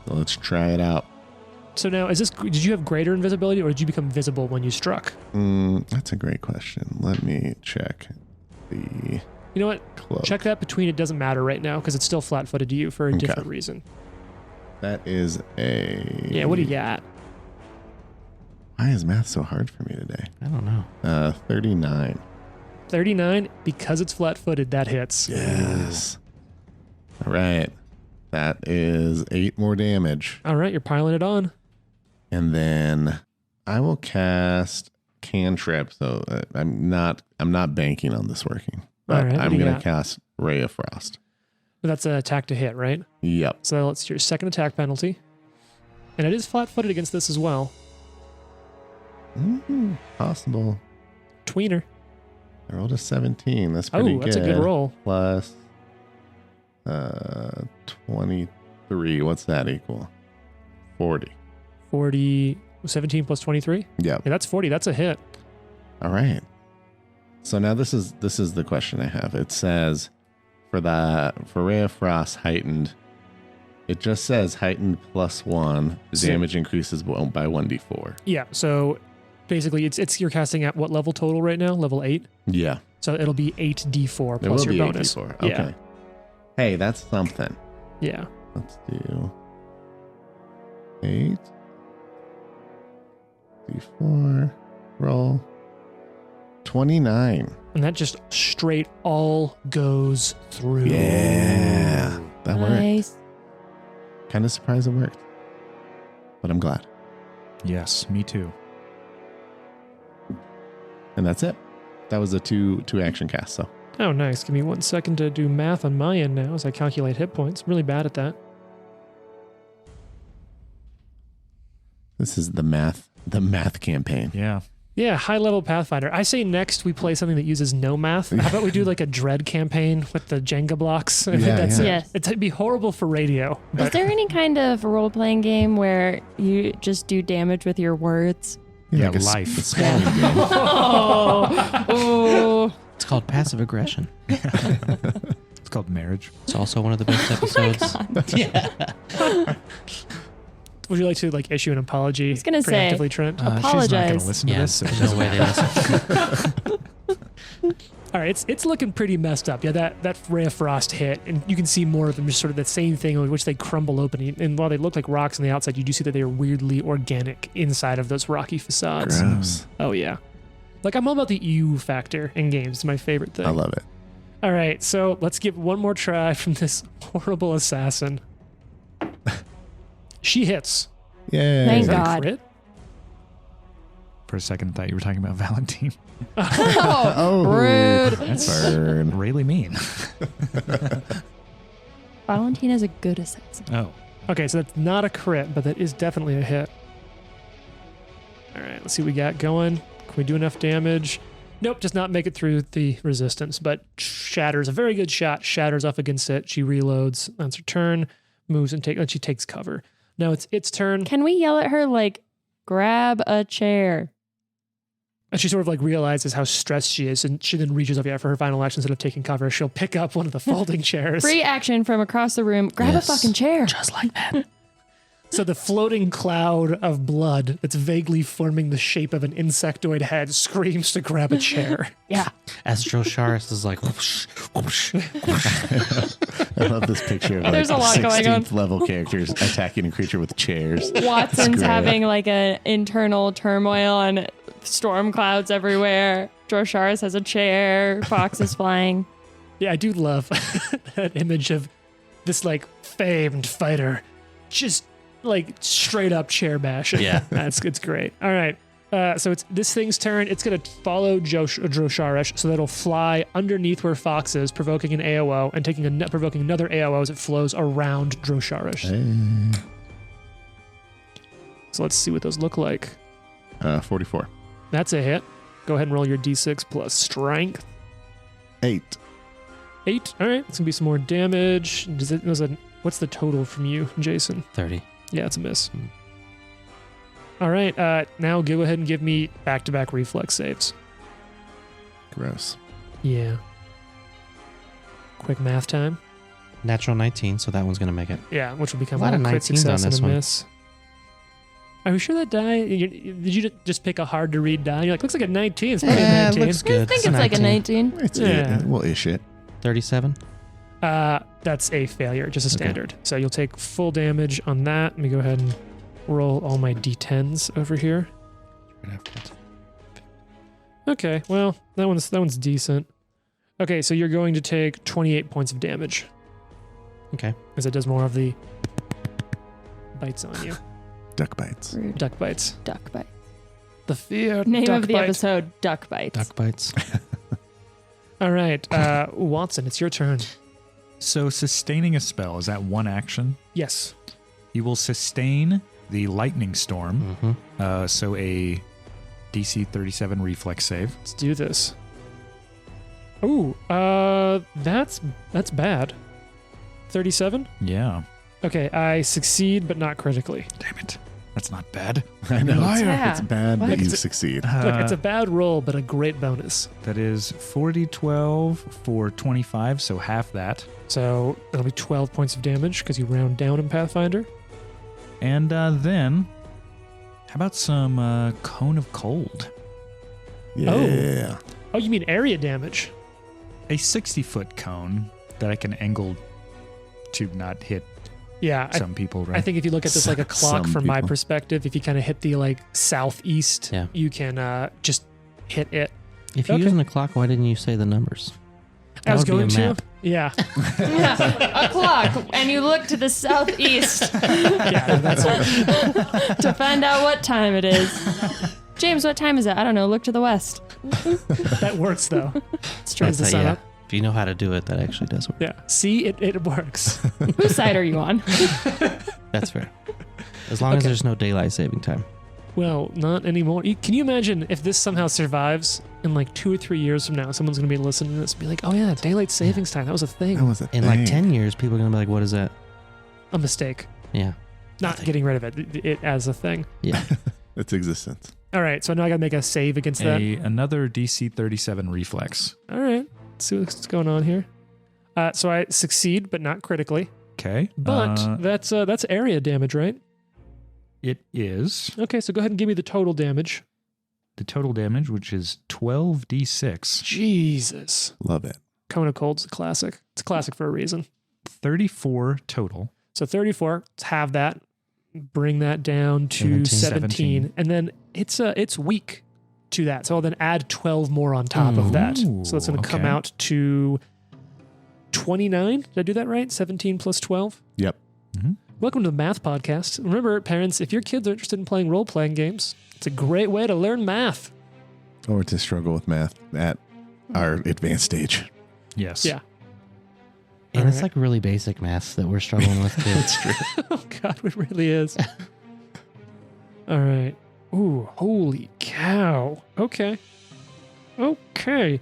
So let's try it out. So now, did you have greater invisibility or did you become visible when you struck? That's a great question. Let me check the You know what? cloak. Check that between. It doesn't matter right now because it's still flat-footed to you for a Okay. different reason. That is a... Yeah, what do you got? Why is math so hard for me today? I don't know. 39. 39, because it's flat-footed, that hits. Yes. All right. That is 8 more damage. All right, you're piling it on. And then I will cast cantrip. So I'm not banking on this working. But All right, what I'm do you going got? to cast Ray of Frost. That's an attack to hit, right? Yep. So that's your second attack penalty. And it is flat-footed against this as well. Possible. Tweener. I rolled a 17. That's pretty good. Oh, that's a good roll. Plus 23. What's that equal? 40. 17 plus 23? Yep. Yeah, that's 40. That's a hit. All right. So now this is the question I have. It says for Ray of Frost heightened, it just says heightened +1. The So- damage increases by 1d4. Yeah, so basically it's you're casting at what level total right now? Level 8? Yeah. So it'll be 8d4 It plus will your be bonus. 8d4. Yeah. Okay. Hey, that's something. Yeah. Let's do 8 d4 roll 29. And that just straight all goes through. Yeah, that worked. Nice. Kind of surprised it worked, but I'm glad. Yes, me too. And that's it. That was a two action cast. So Oh, nice. Give me 1 second to do math on my end now as I calculate hit points. I'm really bad at that. this is the math campaign. Yeah. Yeah, high level Pathfinder. I say next we play something that uses no math. How about we do like a Dread campaign with the Jenga blocks? I think Yeah, that's yeah. Yes. It'd be horrible for radio. Is But there any kind of role-playing game where you just do damage with your words? Yeah, like a life. a spelling game. Oh. It's called passive aggression. It's called marriage. It's also one of the best episodes. Would you like to like issue an apology? I was gonna say, preemptively, Trent. She's not going Apologize. to listen to Yeah, this. So there's no way they listen. All right, it's looking pretty messed up. Yeah, that ray of frost hit, and you can see more of them, just sort of that same thing in which they crumble open. And while they look like rocks on the outside, you do see that they are weirdly organic inside of those rocky facades. Gross. Oh yeah, like I'm all about the EU factor in games. It's my favorite thing. I love it. All right, so let's give one more try from this horrible assassin. She hits. Yay. Thank Is that a God. crit? For a second, I thought you were talking about Valentine. Oh, rude. That's Burn. really mean. Valentine is a good assassin. Oh. Okay, so that's not a crit, but that is definitely a hit. All right, let's see what we got going. Can we do enough damage? Nope, does not make it through the resistance, but shatters. A very good shot. Shatters off against it. She reloads. That's her turn. Moves and she takes cover. Now it's its turn. Can we yell at her like, grab a chair? And she sort of like realizes how stressed she is, and she then reaches over for her final action. Instead of taking cover, she'll pick up one of the folding chairs. Free action from across the room. Grab Yes. a fucking chair. Just like that. So the floating cloud of blood that's vaguely forming the shape of an insectoid head screams to grab a chair. Yeah. As Drosharis is like, whoosh, whoosh. I love this picture of like There's a lot going on. 16th level characters attacking a creature with chairs. Watson's great. having like an internal turmoil and storm clouds everywhere. Drosharis has a chair. Fox is flying. Yeah, I do love that image of this like famed fighter just like straight up chair bashing. Yeah. It's great. All right. So it's this thing's turn. It's going to follow Drosharish, so that'll fly underneath where Fox is, provoking an AOO and provoking another AOO as it flows around Drosharish. Hey. So let's see what those look like. 44. That's a hit. Go ahead and roll your d6 plus strength. 8. 8. All right. It's going to be some more damage. What's the total from you, Jason? 30. Yeah, it's a miss. All right. Now go ahead and give me back-to-back reflex saves. Gross. Yeah. Quick math time. Natural 19, so that one's going to make it. Yeah, which will become A lot a of crit 19s on success and this a one. miss. Are you sure that die? Did you just pick a hard-to-read die? You're like, looks like a 19. It's probably a Yeah, it 19. looks I good. think it's like a 19. It's Yeah. We'll ish it. 37. That's a failure, just a Okay. standard. So you'll take full damage on that. Let me go ahead and roll all my d10s over here. Okay, well, that one's decent. Okay, so you're going to take 28 points of damage. Okay. As it does more of the bites on you. Duck bites. Rude. Duck bites. Duck bite. The fear Name duck of the bite. episode, Duck Bites. Duck bites. All right, Watson, it's your turn. So sustaining a spell, is that one action? Yes. You will sustain the lightning storm. Mm-hmm. So a DC 37 reflex save. Let's do this. Ooh, that's bad. 37? Yeah. Okay, I succeed, but not critically. Damn it. That's not bad. I know. It's, Yeah. it's bad, What? but you succeed. Look, it's a bad roll, but a great bonus. That is 40-12 for 25, so half that. So that'll be 12 points of damage because you round down in Pathfinder. And then, how about some Cone of Cold? Yeah. Oh, you mean area damage? A 60-foot cone that I can angle to not hit Yeah, some people, right? I think if you look at this like a clock Some from my people. perspective, if you kind of hit the like southeast, Yeah. you can just hit it. If you're Okay. using a clock, why didn't you say the numbers? I was That would going be a to. map. Yeah. Yeah, a clock, and you look to the southeast Yeah, that's to find out what time it is. James, what time is it? I don't know. Look to the west. that works though. It's true. Is the That's sun yeah. up? If you know how to do it, that actually does work. Yeah. See, it works. Whose side are you on? That's fair. As long as Okay. there's no daylight saving time. Well, not anymore. Can you imagine if this somehow survives in like 2 or 3 years from now? Someone's going to be listening to this and be like, oh yeah, daylight savings time. That was a That thing. was a In thing. like 10 years, people are going to be like, what is that? A mistake. Yeah. Not Nothing. getting rid of it as a thing. Yeah. Its existence. All right. So now I got to make a save against that. Another DC 37 reflex. All right. Let's see what's going on here. So I succeed, but not critically. Okay. But that's area damage, right? It is Okay, so go ahead and give me the total damage. the total damage, which is 12d6. Jesus. Love it. Kona Cold's a classic. It's a classic for a reason. 34 total. So 34, let's have that. Bring that down to 17. And then it's weak to that. So I'll then add 12 more on top of that. So that's going to come okay. out to 29. Did I do that right? 17 plus 12? Yep. Welcome to the Math Podcast. Remember, parents, if your kids are interested in playing role-playing games, it's a great way to learn math. Or to struggle with math at our advanced stage. Yes. Yeah. And it's Alright. like really basic math that we're struggling with, too. That's true. Oh, God, it really is. All right. Ooh, holy cow. Okay. Okay.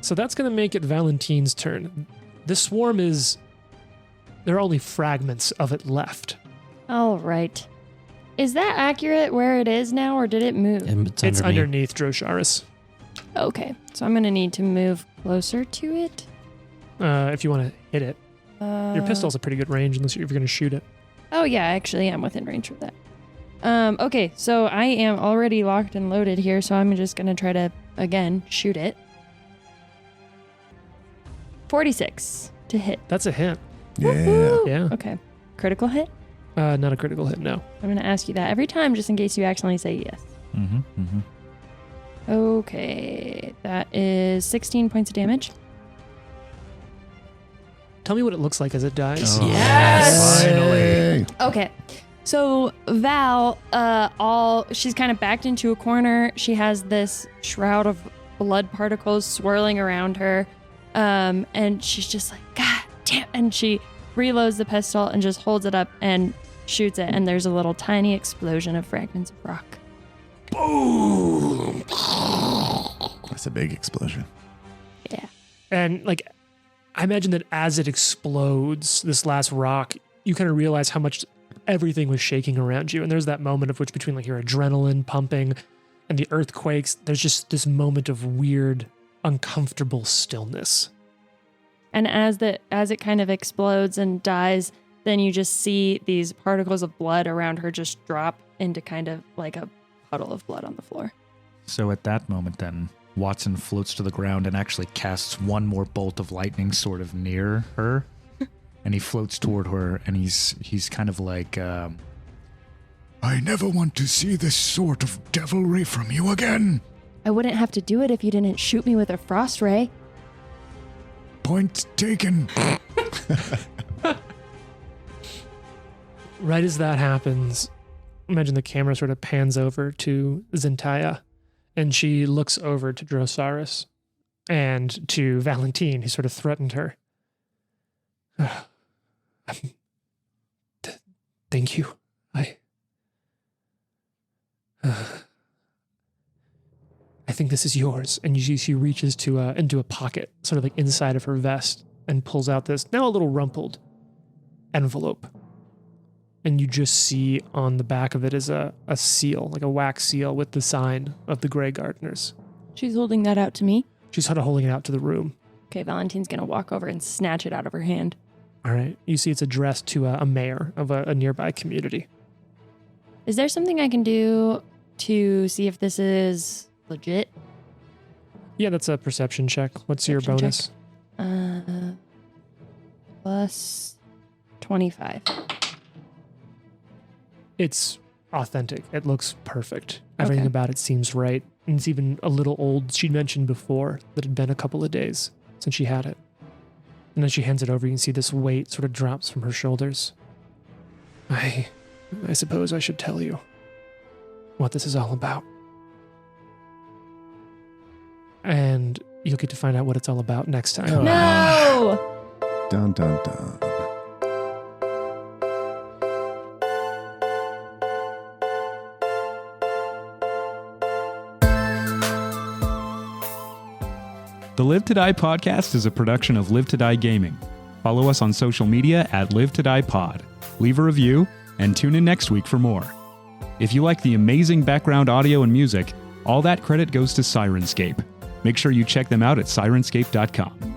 So that's going to make it Valentine's turn. The swarm is... There are only fragments of it left. All right. Is that accurate where it is now, or did it move? And It's under me. underneath Drosharis. Okay, so I'm gonna need to move closer to it. If you want to hit it. Your pistol's a pretty good range unless you're going to shoot it. Oh yeah, actually, I'm within range of that. Okay, so I am already locked and loaded here, so I'm just gonna try to again shoot it. 46 to hit. That's a hit. Yeah. Woohoo! Yeah. Okay, critical hit. Not a critical hit, no. I'm gonna ask you that every time, just in case you accidentally say yes. Okay, that is 16 points of damage. Tell me what it looks like as it dies. Oh, Yes! Finally. Okay. So Val, she's kind of backed into a corner. She has this shroud of blood particles swirling around her. And she's just like, God damn. And she reloads the pistol and just holds it up and shoots it. And there's a little tiny explosion of fragments of rock. Boom! That's a big explosion. Yeah. And like, I imagine that as it explodes, this last rock, you kind of realize how much everything was shaking around you. And there's that moment of which between like your adrenaline pumping and the earthquakes, there's just this moment of weird, uncomfortable stillness. And as it kind of explodes and dies, then you just see these particles of blood around her just drop into kind of like a puddle of blood on the floor. So at that moment, then, Watson floats to the ground and actually casts one more bolt of lightning sort of near her. And he floats toward her, and he's kind of like, I never want to see this sort of devilry from you again. I wouldn't have to do it if you didn't shoot me with a frost ray. Point taken. Right as that happens, imagine the camera sort of pans over to Zentaya, and she looks over to Drossaris and to Valentine, who sort of threatened her. Thank you. I think this is yours. And she reaches to into a pocket, sort of like inside of her vest, and pulls out this now a little rumpled envelope. And you just see on the back of it is a seal, like a wax seal with the sign of the Grey Gardeners. She's holding that out to me. She's sort of holding it out to the room. Okay, Valentine's gonna walk over and snatch it out of her hand. All right. You see it's addressed to a mayor of a nearby community. Is there something I can do to see if this is legit? Yeah, that's a perception check. What's your Perception bonus? Plus 25. It's authentic. It looks perfect. Everything Okay. about it seems right. And it's even a little old. She mentioned before that it had been a couple of days since she had it. And as she hands it over, you can see this weight sort of drops from her shoulders. I suppose I should tell you what this is all about. And you'll get to find out what it's all about next time. No! Dun, dun, dun. The Live to Die podcast is a production of Live to Die Gaming. Follow us on social media at Live to Die Pod. Leave a review and tune in next week for more. If you like the amazing background audio and music, all that credit goes to Syrinscape. Make sure you check them out at Syrinscape.com.